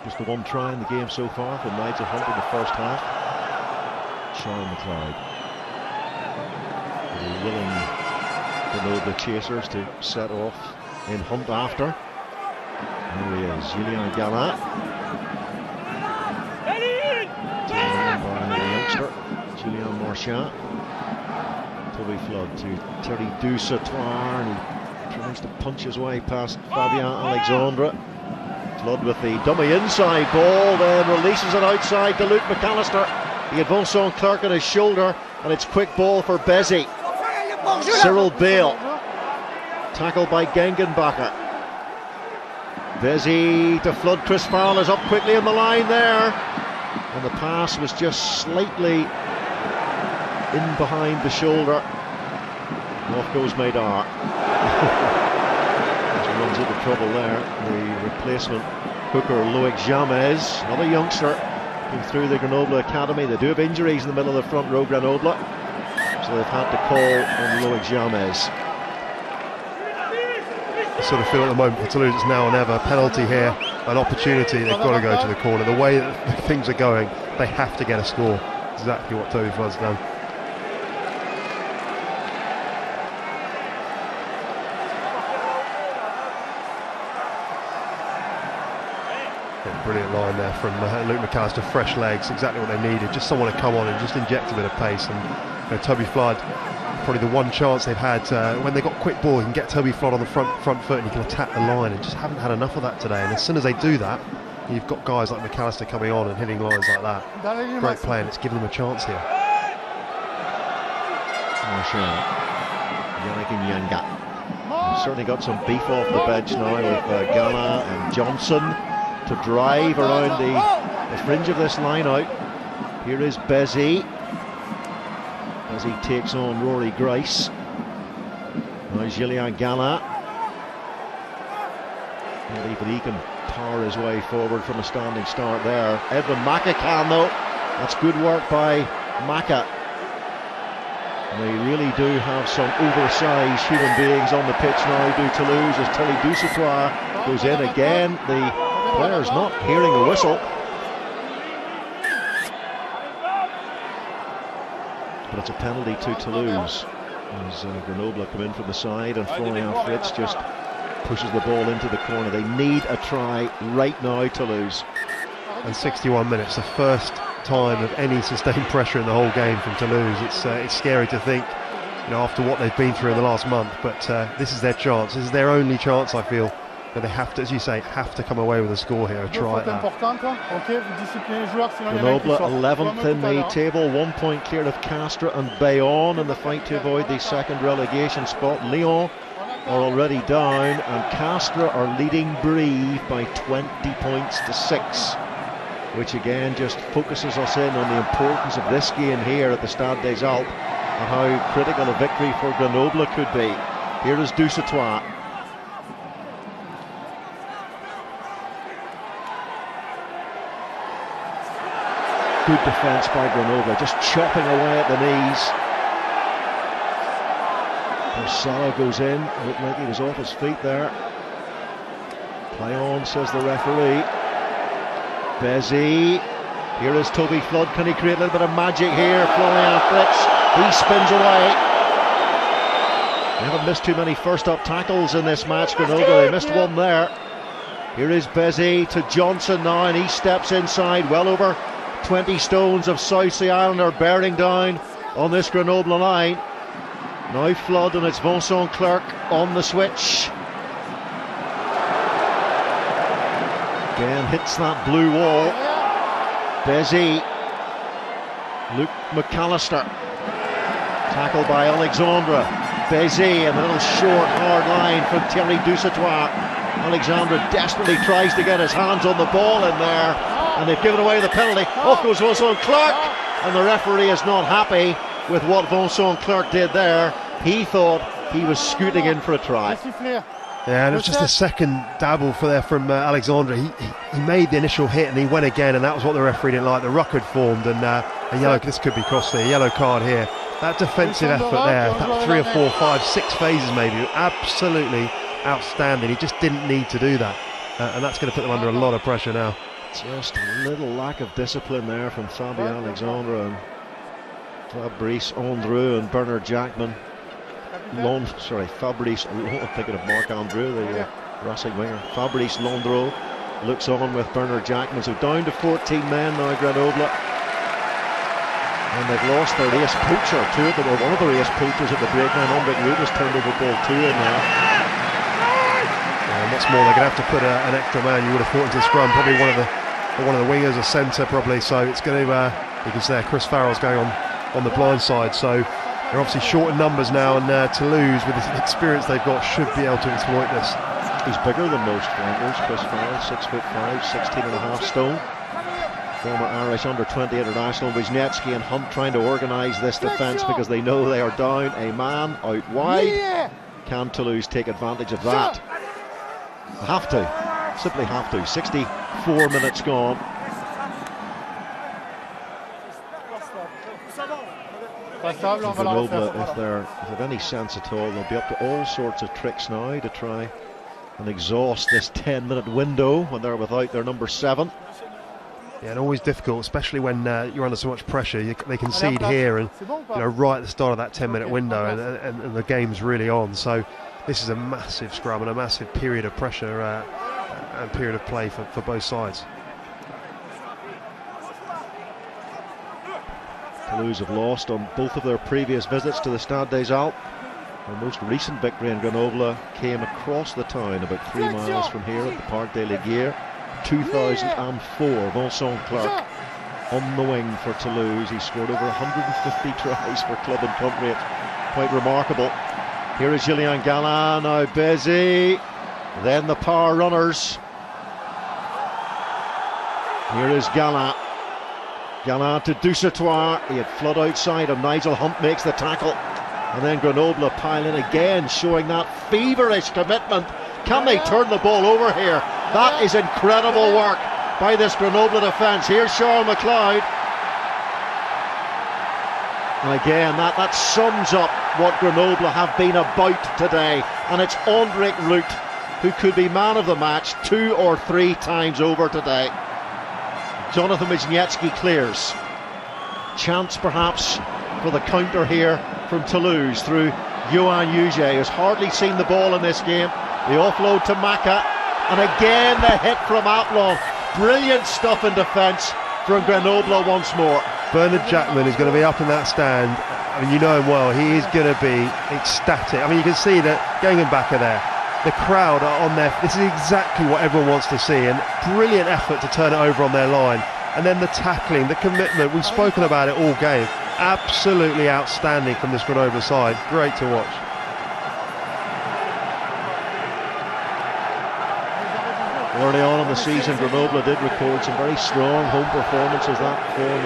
Just the one try in the game so far from Nigel Hunt in the first half. Sean McLeod. Very willing Grenoble chasers to set off in Hunt after. There he is, Julien Gallat. Taken by the youngster, Julien Marchand. Toby Flood to Thierry Dusautoir, and he tries to punch his way past Fabien Alexandre. Flood with the dummy inside ball, then releases it outside to Luke McAllister. He had Vincent Clerc on his shoulder, and it's quick ball for Bézi. Cyril Bale, tackled by Gengenbacher. Bézi to Flood. Chris Farrell is up quickly on the line there, and the pass was just slightly in behind the shoulder. Off goes Maydar. Runs into trouble there. The replacement hooker Loic James, another youngster, came through the Grenoble Academy. They do have injuries in the middle of the front row, Grenoble, so they've had to call on Loic James. I sort of feel at the moment for Toulouse it's now or never. Penalty here, an opportunity, they've got to go to the corner. The way that things are going, they have to get a score. Exactly what Toby Flood's done. Brilliant line there from Luke McAllister, fresh legs, exactly what they needed, just someone to come on and just inject a bit of pace. And Toby Flood, probably the one chance they've had when they got quick ball, you can get Toby Flood on the front foot and you can attack the line, and just haven't had enough of that today. And as soon as they do that, you've got guys like McAllister coming on and hitting lines like that. Great play, and it's given them a chance here. Yannick Nyanga certainly got some beef off the bench now with Gallat and Johnson to drive around the fringe of this line out. Here is Bézi as he takes on Rory Grice. Now Julien Gallat. Not even he can power his way forward from a standing start there. Edwin Macca can though. That's good work by Macca. They really do have some oversized human beings on the pitch now, do Toulouse, as Thierry Dusautoir goes in again. The player's not hearing the whistle. But it's a penalty to Toulouse as Grenoble come in from the side, and Florian Fritz just pushes the ball into the corner. They need a try right now, Toulouse. And 61 minutes, the first time of any sustained pressure in the whole game from Toulouse. It's scary to think, after what they've been through in the last month, but this is their chance. This is their only chance, I feel. But they have to, as you say, come away with a score here, a try at that. Grenoble 11th in the table, 1 point clear of Castres and Bayonne in the fight to avoid the second relegation spot. Lyon are already down, and Castres are leading Brive by 20 points to 6, which again just focuses us in on the importance of this game here at the Stade des Alpes and how critical a victory for Grenoble could be. Here is Dusatois. Good defence by Grenoble, just chopping away at the knees. Salah goes in, looked like he was off his feet there. Play on, says the referee. Bézi. Here is Toby Flood. Can he create a little bit of magic here? Florian Fritz. He spins away. They haven't missed too many first up tackles in this match, Grenoble. They missed one there. Here is Bézi to Johnson now, and he steps inside. Well over 20 stones of South Sea Islander bearing down on this Grenoble line. Now Flood, and it's Vincent Clerc on the switch. Again hits that blue wall. Bézi. Luke McAllister. Tackled by Alexandre. Bézi, and a little short hard line from Thierry Dusatois. Alexandre desperately tries to get his hands on the ball in there, and they've given away the penalty. Off goes Vincent Clerc, and the referee is not happy with what Vincent Clerc did there. He thought he was scooting in for a try. Yeah, and it was just a second dabble from Alexandre. He made the initial hit and he went again, and that was what the referee didn't like. The ruck had formed, and a yellow, this could be costly, a yellow card here. That defensive effort there, that 3 or 4, 5, 6 phases maybe, absolutely outstanding. He just didn't need to do that, and that's going to put them under a lot of pressure now. Just a little lack of discipline there from Fabien Alexandre and Fabrice Andreu and Bernard Jackman. Fabrice, I'm thinking of Marc Andreu, the Racing winger. Fabrice Landreau looks on with Bernard Jackman. So down to 14 men now, Grenoble. And they've lost their ace poacher. One of their ace poachers at the break now. Henrik Root has turned over ball 2 in now. And what's more, they're going to have to put an extra man, you would have thought, into the scrum. Probably one of the wingers, a centre probably. So it's going to, you can see Chris Farrell's going on the blind side. So they're obviously short in numbers now, and Toulouse, with the experience they've got, should be able to exploit this. He's bigger than most flankers, Chris Farrell, 6'5", 16.5 stone. Former Irish under-20 international. Wisniewski and Hunt trying to organise this defence because they know they are down a man out wide. Can Toulouse take advantage of that? Have to, simply have to. 64 minutes gone. Grenoble, if they've any sense at all, they'll be up to all sorts of tricks now to try and exhaust this 10-minute window when they're without their number 7. Yeah, and always difficult, especially when you're under so much pressure. They concede here, and right at the start of that 10-minute window, and the game's really on. So this is a massive scrum and a massive period of pressure and period of play for both sides. Toulouse have lost on both of their previous visits to the Stade des Alpes. Their most recent victory in Grenoble came across the town, about 3 miles from here at the Parc des Liguières. 2004, Vincent Clerc on the wing for Toulouse. He scored over 150 tries for club and country. It's quite remarkable. Here is Julien Galland, now Bézi, then the power runners. Here is Galland. Galland to Dusatois. He had Flood outside, and Nigel Hunt makes the tackle. And then Grenoble pile in again, showing that feverish commitment. Can they turn the ball over here? That is incredible work by this Grenoble defence. Here's Charles McLeod. And again, that sums up what Grenoble have been about today. And it's Henrik Root who could be man of the match 2 or 3 times over today. Jonathan Wisniewski clears. Chance perhaps for the counter here from Toulouse through Yoann Huget, who's hardly seen the ball in this game. The offload to Maka, and again the hit from Aplon. Brilliant stuff in defence from Grenoble once more. Bernard Jackman is going to be up in that stand. I mean, you know him well. He is going to be ecstatic. I mean, you can see that Gang and Backer there. The crowd are on there. This is exactly what everyone wants to see, and brilliant effort to turn it over on their line. And then the tackling, the commitment. We've spoken about it all game. Absolutely outstanding from this Grenoble side. Great to watch. Early on in the season, Grenoble did record some very strong home performances. That form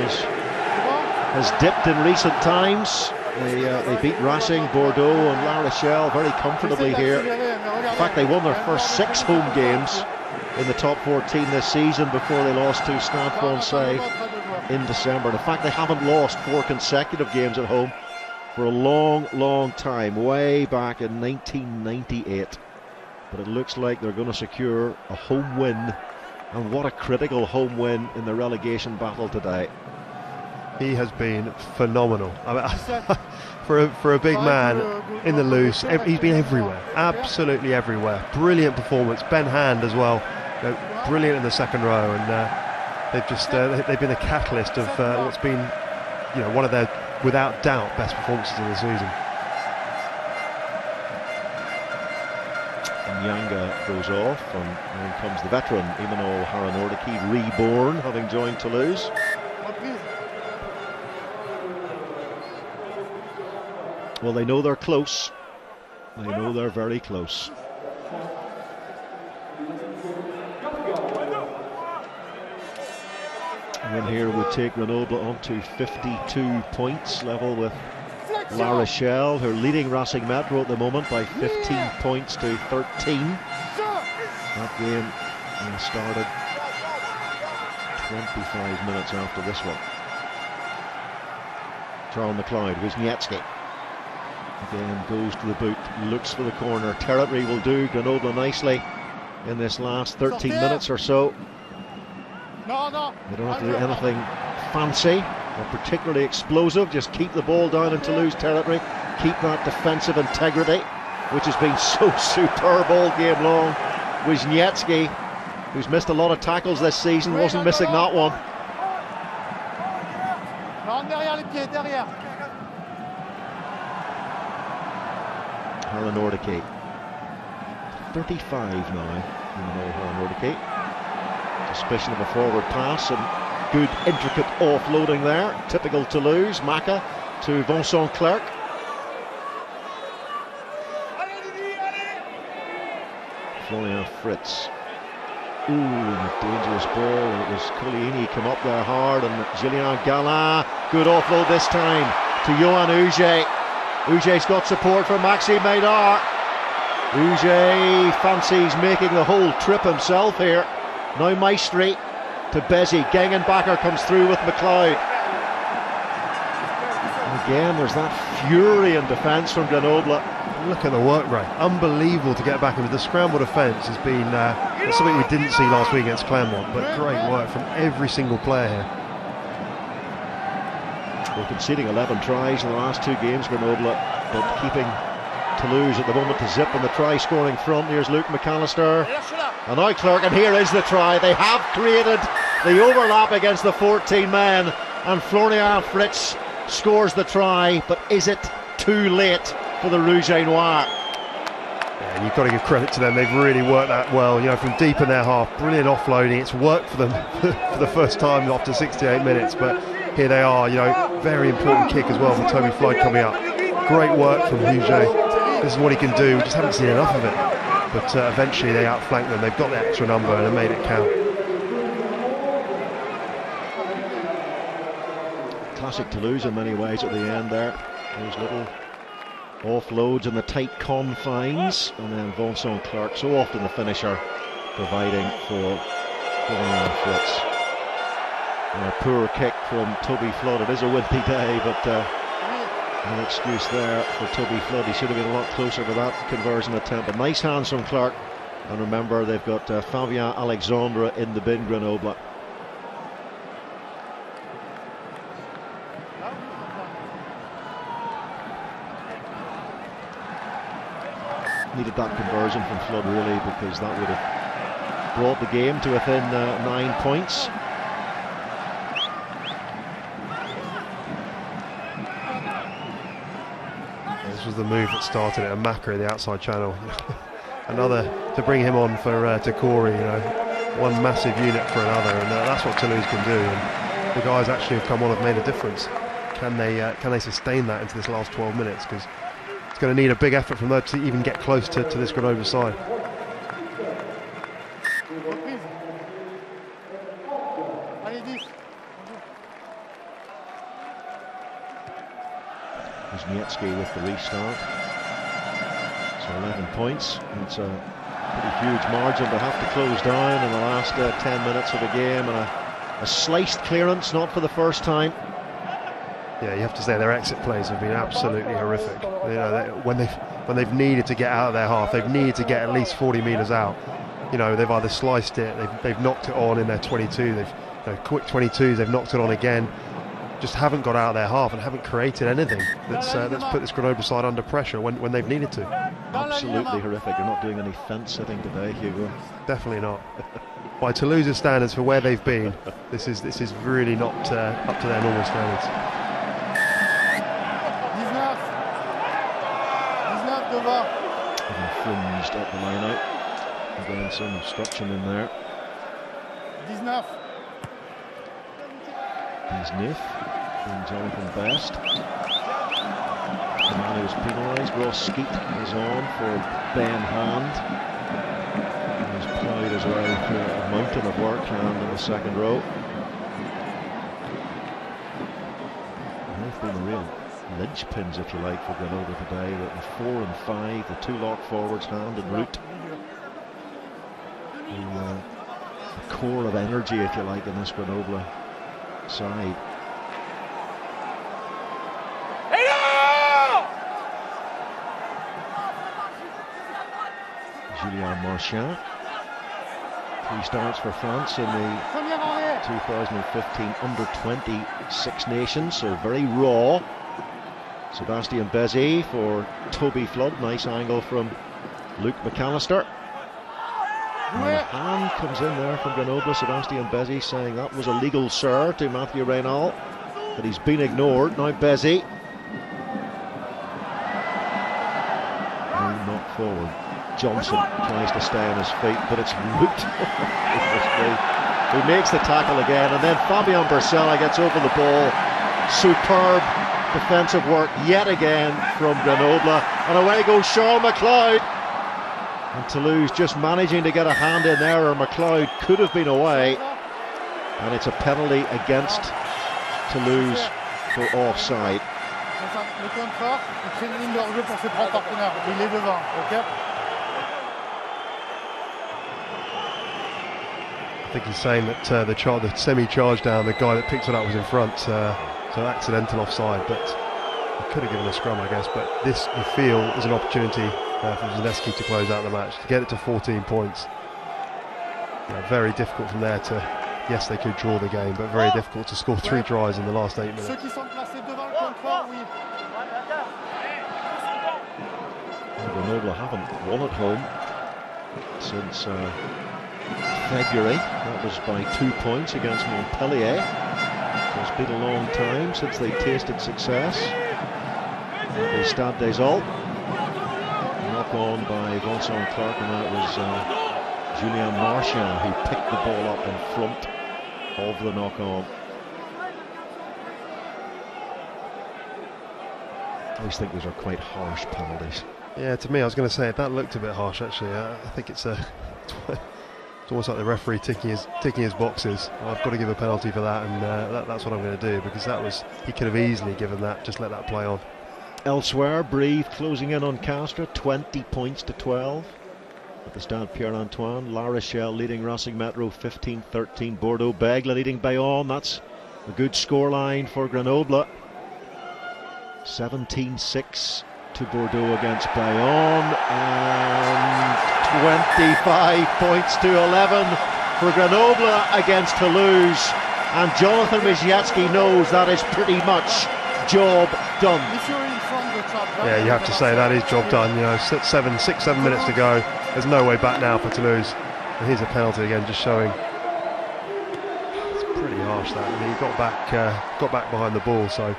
has dipped in recent times. They beat Racing, Bordeaux and La Rochelle very comfortably here. In fact, they won their first 6 home games in the top 14 this season before they lost to Stade Francais in December. In fact, they haven't lost 4 consecutive games at home for a long time, way back in 1998. But it looks like they're going to secure a home win, and what a critical home win in the relegation battle today. He has been phenomenal. I mean, for a big man in the loose, he's been everywhere, absolutely everywhere. Brilliant performance. Ben Hand as well, brilliant in the second row, and they've been a catalyst of what's been, one of their, without doubt, best performances of the season. And Nyanga goes off, and in comes the veteran Imanol Haranordaki, reborn, having joined Toulouse. Well, they know they're close. They know they're very close. And then here would take Grenoble on to 52 points, level with La Rochelle, who are leading Racing Metro at the moment by 15 points to 13. That game started 25 minutes after this one. Charles McLeod, Wisniewski. Again goes to the boot, looks for the corner. Territory will do Grenoble nicely in this last 13 minutes or so. They don't have to do anything fancy or particularly explosive, just keep the ball down in Toulouse territory, keep that defensive integrity, which has been so superb all game long. Wisniewski, who's missed a lot of tackles this season, wasn't missing that one. Haranordaki, 35 now, Haranordaki. Suspicion of a forward pass and good intricate offloading there, typical Toulouse. Maka to Vincent Clerc. Florian Fritz. Ooh, dangerous ball, and it was Colliini come up there hard, and Julien Galin, good offload this time to Johan Uge. Uge's got support from Maxime Maydar. Uge fancies making the whole trip himself here. Now Maestri to Bezzy. Gengenbacher comes through with McLeod. And again, there's that fury in defence from Grenoble. Look at the work rate. Unbelievable to get back into the scramble defence. Has been something we didn't see last week against Clermont, but great work from every single player here. We're conceding 11 tries in the last 2 games, Grenoble, but keeping Toulouse at the moment to zip on the try scoring front. Here's Luke McAllister. And now Clerc, and here is the try. They have created the overlap against the 14 men, and Florian Fritz scores the try, but is it too late for the Rouge et Noir? Yeah, you've got to give credit to them. They've really worked that well, from deep in their half. Brilliant offloading. It's worked for them for the first time after 68 minutes, but here they are, very important kick as well from Toby Floyd coming up. Great work from Rouge. This is what he can do. We just haven't seen enough of it. But eventually they outflanked them. They've got the extra number and they made it count. Classic Toulouse in many ways at the end there. Those little offloads in the tight confines, and then Vincent Clerc, so often the finisher, providing for Florian Fritz. And a poor kick from Toby Flood. It is a windy day, but an excuse there for Toby Flood. He should have been a lot closer to that conversion attempt. But nice hands from Clerc. And remember, they've got Fabien Alexandre in the bin, Grenoble. Needed that conversion from Flood, really, because that would have brought the game to within 9 points. This was the move that started it, and Maka in the outside channel. Another to bring him on for Corey, one massive unit for another, and that's what Toulouse can do. And the guys actually have come on, have made a difference. Can they sustain that into this last 12 minutes? Because it's going to need a big effort from them to even get close to this Grenoble side. Allez, 10. Wisniewski with the restart. So 11 points. It's a pretty huge margin to have to close down in the last 10 minutes of the game, and a sliced clearance, not for the first time. Yeah, you have to say their exit plays have been absolutely horrific. You know, when they've needed to get out of their half, they've needed to get at least 40 metres out. You know, they've either sliced it, they've knocked it on in their 22, they've quick 22s, they've knocked it on again. Just haven't got out of their half and haven't created anything that's put this Grenoble side under pressure when they've needed to. Absolutely horrific. You're not doing any fence sitting today, Hugo. Definitely not. By Toulouse's standards for where they've been, this is really not up to their normal standards. 19 devant. Fringed up the line out. Again, some obstruction in there. 19. Here's Niff and Jonathan Best. The man who was penalised, Ross Skeet, is on for Ben Hand. He's ploughed his way through a mountain of work, Hand in the second row. They've been the real linchpins, if you like, for Grenoble today. The 4 and 5, the 2 lock forwards, Hand and Root. The core of energy, if you like, in this Grenoble side. Julien Marchand. 3 starts for France in the 2015 Under-20 Six Nations, so very raw. Sebastien Bézi for Toby Flood. Nice angle from Luke McAllister. And a hand comes in there from Grenoble. Sebastien Bézi saying that was a legal sir to Mathieu Reynal, but he's been ignored. Now Bézi. Not forward. Johnson tries to stay on his feet, but it's Root who makes the tackle again, and then Fabien Barcella gets over the ball. Superb defensive work yet again from Grenoble, and away goes Charles McLeod. And Toulouse just managing to get a hand in there, or McLeod could have been away, and it's a penalty against Toulouse for offside. Le contrat, il crée une ligne de hors-jeu pour ses 3 partenaires. Il est devant, ok? I think he's saying that the semi-charge down, the guy that picked it up was in front, so accidental offside, but he could have given a scrum, I guess. But this, you feel, is an opportunity for Wisniewski to close out the match, to get it to 14 points. Very difficult from there to, yes, they could draw the game, but very difficult to score 3 tries in the last 8 minutes. Grenoble haven't won at home since February. That was by 2 points against Montpellier. So it's been a long time since they tasted success. At the Stade des Alpes. Knock on by Vincent Clark, and that was Julien Marchand who picked the ball up in front of the knock on. I always think those are quite harsh penalties. Yeah, to me, I was going to say that looked a bit harsh actually. I think it's almost like the referee ticking his boxes. I've got to give a penalty for that, and that's what I'm going to do, because he could have easily given that, just let that play on. Elsewhere, Brive closing in on Castres, 20 points to 12 at the Stade Pierre-Antoine. La Rochelle leading Racing Metro 15-13. Bordeaux-Bègles leading Bayonne. That's a good scoreline for Grenoble. 17-6 to Bordeaux against Bayonne, and 25 points to 11 for Grenoble against Toulouse. And Jonathan Wisniewski knows that is pretty much job done. Yeah, you have to say that is job done. 6, 7 minutes to go. There's no way back now for Toulouse. And here's a penalty again, just showing. It's pretty harsh that. I mean, he got back behind the ball, so.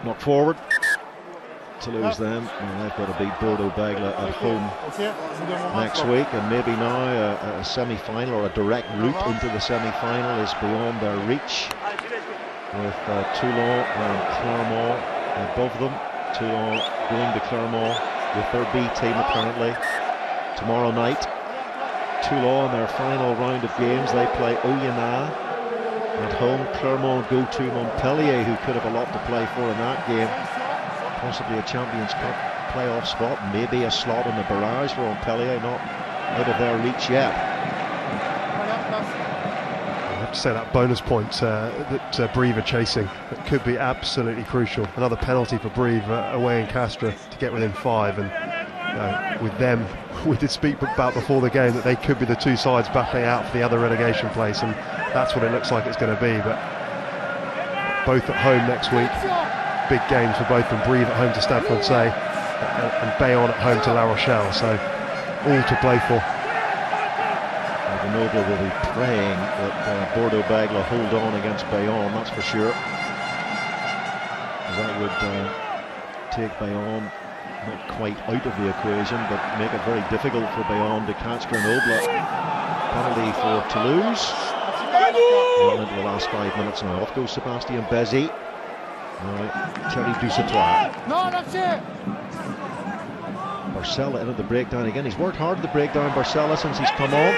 Knock forward. Toulouse then, well, they've got to beat Bordeaux-Bègles at home next week, and maybe now a semi-final or a direct route into the semi-final is beyond their reach, with Toulon and Clermont above them. Toulon going to Clermont with their B team apparently tomorrow night. Toulon, their final round of games. They play Oyonnax at home. Clermont go to Montpellier, who could have a lot to play for in that game. Possibly a Champions Cup playoff spot, maybe a slot in the barrage for Montpellier, not out of their reach yet. I have to say that bonus point that Brive are chasing, that could be absolutely crucial. Another penalty for Brive away in Castres to get within 5, and with them, we did speak about before the game that they could be the two sides battling out for the other relegation place, and that's what it looks like it's going to be. But both at home next week, big games for both, and Brive at home to Stade Francais and Bayonne at home to La Rochelle, so all to play for. Grenoble will be praying that Bordeaux-Bègles hold on against Bayonne, that's for sure, because that would take Bayonne not quite out of the equation, but make it very difficult for Bayonne to catch Grenoble. Penalty for Toulouse. Well into the last 5 minutes now. Off goes Sébastien Bézi. Now Thierry Dusautoir. Barcella into the breakdown again. He's worked hard at the breakdown, Barcella, since he's come on.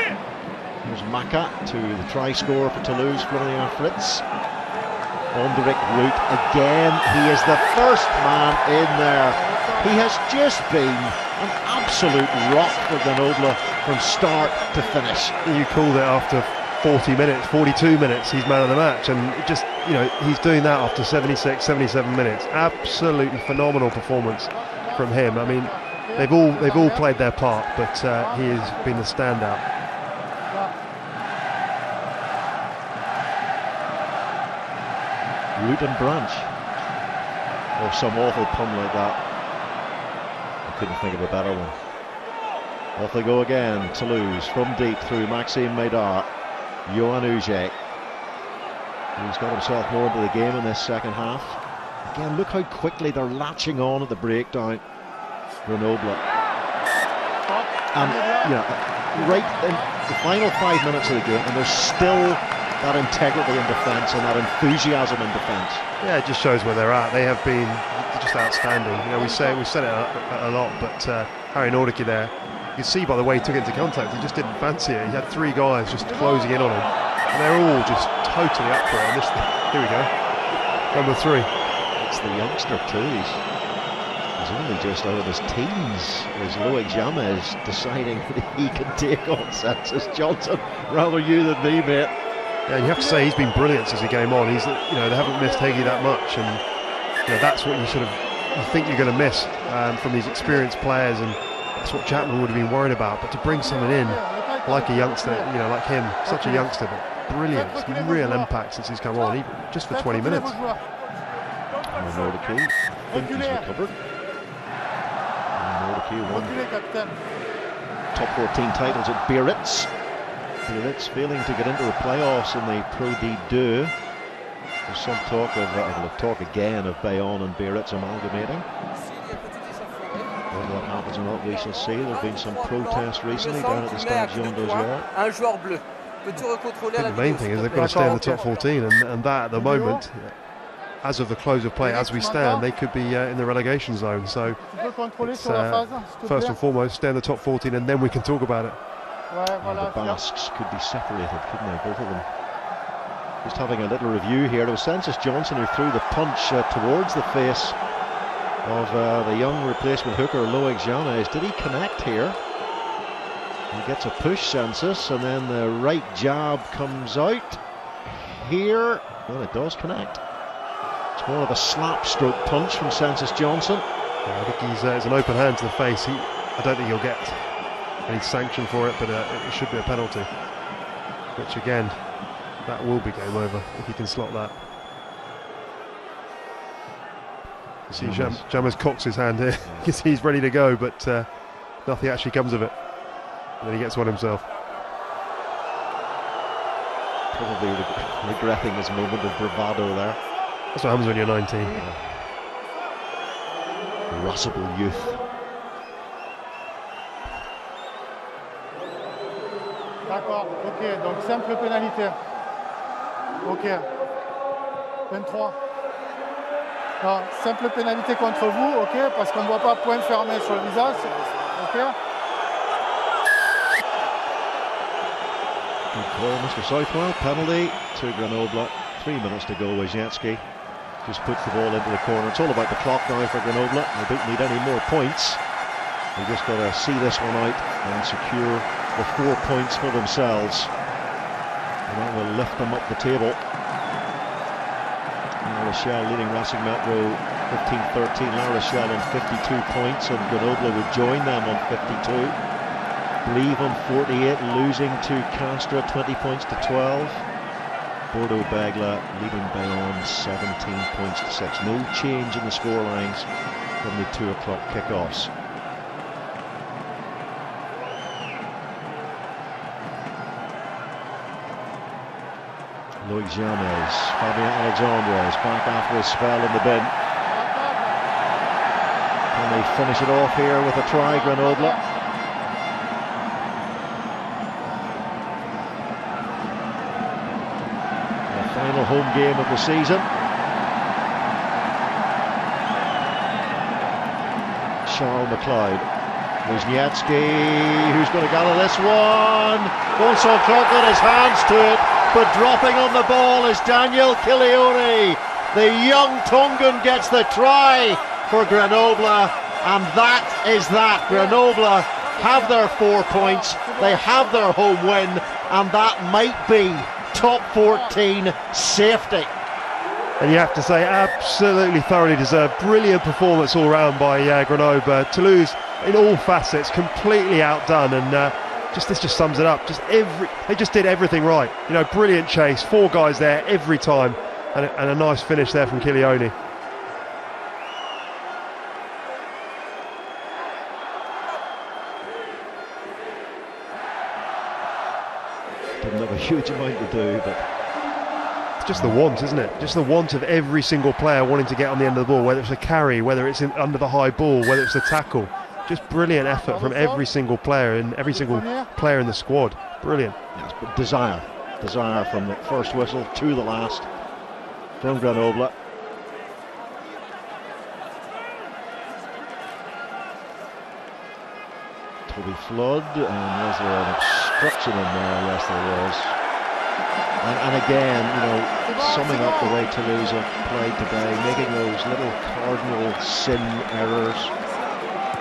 Here's Maka to the try scorer for Toulouse, Florian Fritz. Onderic Route again. He is the first man in there. He has just been an absolute rock for Grenoble from start to finish. You called it after 40 minutes, 42 minutes, he's man of the match, and just, you know, he's doing that after 76, 77 minutes. Absolutely phenomenal performance from him. I mean, they've all played their part, but he has been the standout. Root and branch, or some awful pun like that. I couldn't think of a better one. Off they go again. Toulouse from deep through Maxime Médard. Johan Uge. He's got himself more into the game in this second half. Again, look how quickly they're latching on at the breakdown, Grenoble. And right in the final 5 minutes of the game, and there's still that integrity in defence and that enthusiasm in defence. Yeah, it just shows where they're at. They have been just outstanding. You know, we've said it a lot, but Harry Nordique there, you can see by the way he took it into contact, he just didn't fancy it. He had 3 guys just closing in on him, and they're all just totally up for it. And here we go, number 3. It's the youngster too. He's only just out of his teens as Loic Jamet is deciding that he can take on Census Johnson. Rather you than me, mate. Yeah, and you have to say he's been brilliant since he came on. He's, you know, they haven't missed Heggie that much, and you know, that's what you think you're going to miss from these experienced players, and that's what Chapman would have been worried about. But to bring someone in like a youngster, you know, like him, such a youngster, but brilliant, real impact since he's come on, even just for 20 minutes. Nordique, I think he's recovered. Nordique won top 14 titles at Biarritz. Biarritz failing to get into the playoffs in the Pro D2. There's some talk of Bayonne and Biarritz amalgamating. Whether that happens or not, we shall see. There have been some protests recently down at the Stade Jean Dauger. I think the main thing is they've got to stay in the top 14, and that at the moment, as of the close of play, as we stand, they could be in the relegation zone. So it's, first and foremost, stay in the top 14, and then we can talk about it. The Basques could be separated, couldn't they, both of them? Just having a little review here. It was Census Johnson who threw the punch towards the face of the young replacement hooker Loic Jamet. Did he connect here? He gets a push, Census, and then the right jab comes out here. Well, it does connect. It's more of a slap stroke punch from Census Johnson. Yeah, I think it's an open hand to the face. I don't think he'll get any sanction for it, but it should be a penalty, which again, that will be game over if he can slot that. You see Jammers cocks his hand here. You see he's ready to go, but nothing actually comes of it, and then he gets one himself. Probably regretting his moment of bravado there. That's what happens when you're 19. Irascible youth. D'accord, ok, donc simple pénalité. Ok. 23. Non, simple pénalité contre vous, ok, parce qu'on ne voit pas point fermé sur le visage. Ok. Good call, Mr. Southwell. Penalty to Grenoble. 3 minutes to go. Wojciechowski just puts the ball into the corner. It's all about the clock now for Grenoble. They don't need any more points. They just got to see this one out and secure the 4 points for themselves. And that will lift them up the table. La Rochelle leading Racing Metro 15-13. La Rochelle on 52 points, and Grenoble would join them on 52. Bleve on 48, losing to Castres 20 points to 12. Bordeaux-Bègles leading Bayonne 17 points to 6. No change in the scorelines from the 2 o'clock kickoffs. Loic James, Fabien Alexandre is back after his spell in the bin. Can they finish it off here with a try, Grenoble? The final home game of the season. Charles McLeod. Wojciechowski, who's going to gather this one? Vincent Clark got his hands to it, but dropping on the ball is Daniel Kilioni. The young Tongan gets the try for Grenoble, and that is that. Grenoble have their 4 points, they have their home win, and that might be top 14 safety. And you have to say, absolutely thoroughly deserved. Brilliant performance all round by Grenoble. Toulouse, in all facets, completely outdone, and this just sums it up. They just did everything right. You know, brilliant chase, 4 guys there every time, and a nice finish there from Kilioni. Didn't have a huge amount to do, but it's just the want, isn't it? Just the want of every single player wanting to get on the end of the ball, whether it's a carry, whether it's under the high ball, whether it's a tackle. Just brilliant effort from every single player and every single player in the squad. Brilliant. Yes, but desire from the first whistle to the last from Grenoble. Toby Flood, and was there an obstruction in there? Yes, there was. And again, you know, summing up the way Toulouse have played today, making those little cardinal sin errors.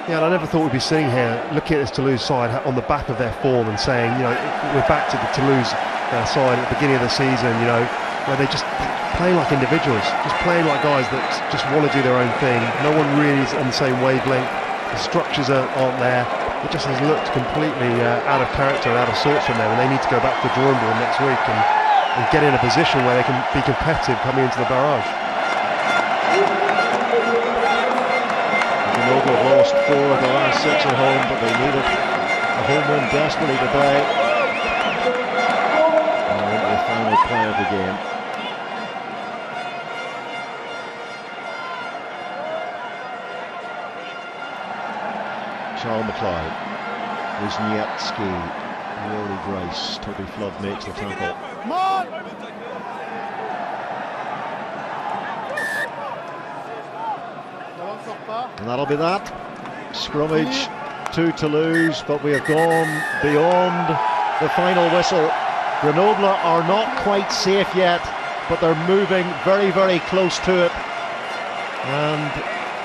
Yeah, and I never thought we'd be sitting here looking at this Toulouse side on the back of their form and saying, you know, we're back to the Toulouse side at the beginning of the season, you know, where they just playing like individuals, just playing like guys that just want to do their own thing. No one really is on the same wavelength. The structures aren't there. It just has looked completely out of character and out of sorts from them, and they need to go back to the drawing board next week and get in a position where they can be competitive coming into the barrage. Grenoble have lost 4 of the last 6 at home, but they needed a home win desperately today. And they're into the final play of the game. Charles McLeod, Wojciechowski, Rory Grice, Toby Flood makes the tackle. Come on! And that'll be that. Scrummage to Toulouse, but we have gone beyond the final whistle. Grenoble are not quite safe yet, but they're moving very, very close to it, and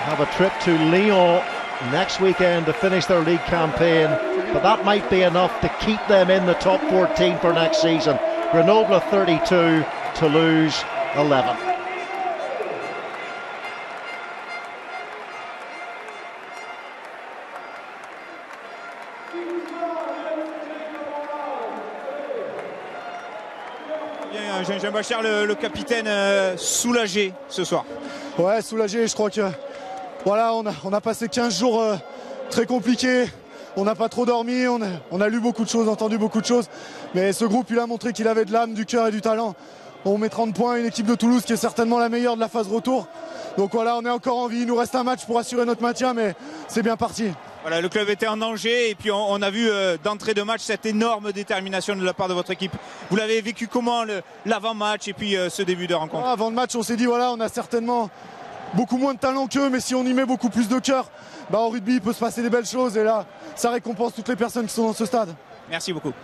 have a trip to Lyon next weekend to finish their league campaign, but that might be enough to keep them in the top 14 for next season. Grenoble 32, Toulouse 11. J'aime pas cher le capitaine soulagé ce soir. Ouais, soulagé, je crois que voilà, on a passé 15 jours très compliqués. On n'a pas trop dormi, on a lu beaucoup de choses, entendu beaucoup de choses. Mais ce groupe, il a montré qu'il avait de l'âme, du cœur et du talent. On met 30 points à une équipe de Toulouse qui est certainement la meilleure de la phase retour. Donc voilà, on est encore en vie. Il nous reste un match pour assurer notre maintien, mais c'est bien parti. Voilà, le club était en danger et puis on a vu d'entrée de match cette énorme détermination de la part de votre équipe. Vous l'avez vécu comment l'avant-match et puis ce début de rencontre? Avant le match, on s'est dit voilà, on a certainement beaucoup moins de talent qu'eux, mais si on y met beaucoup plus de cœur, bah, en rugby il peut se passer des belles choses, et là ça récompense toutes les personnes qui sont dans ce stade. Merci beaucoup.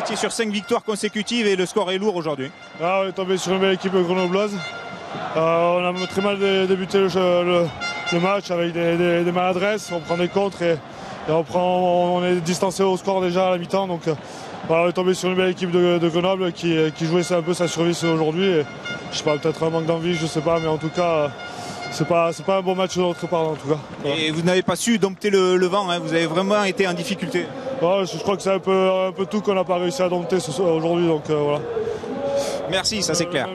parti sur 5 victoires consécutives et le score est lourd aujourd'hui. Ah, on est tombé sur une belle équipe grenobloise. On a très mal débuté le match avec des maladresses. On prend des contres et on est distancé au score déjà à la mi-temps. Donc voilà, on est tombé sur une belle équipe de Grenoble qui jouait un peu sa survie aujourd'hui. Je sais pas, peut-être un manque d'envie, je sais pas, mais en tout cas, c'est pas un bon match de notre part en tout cas. Voilà. Et vous n'avez pas su dompter le vent, hein, vous avez vraiment été en difficulté. Ouais, je crois que c'est un peu tout qu'on n'a pas réussi à dompter aujourd'hui, donc voilà. Merci, ça c'est clair.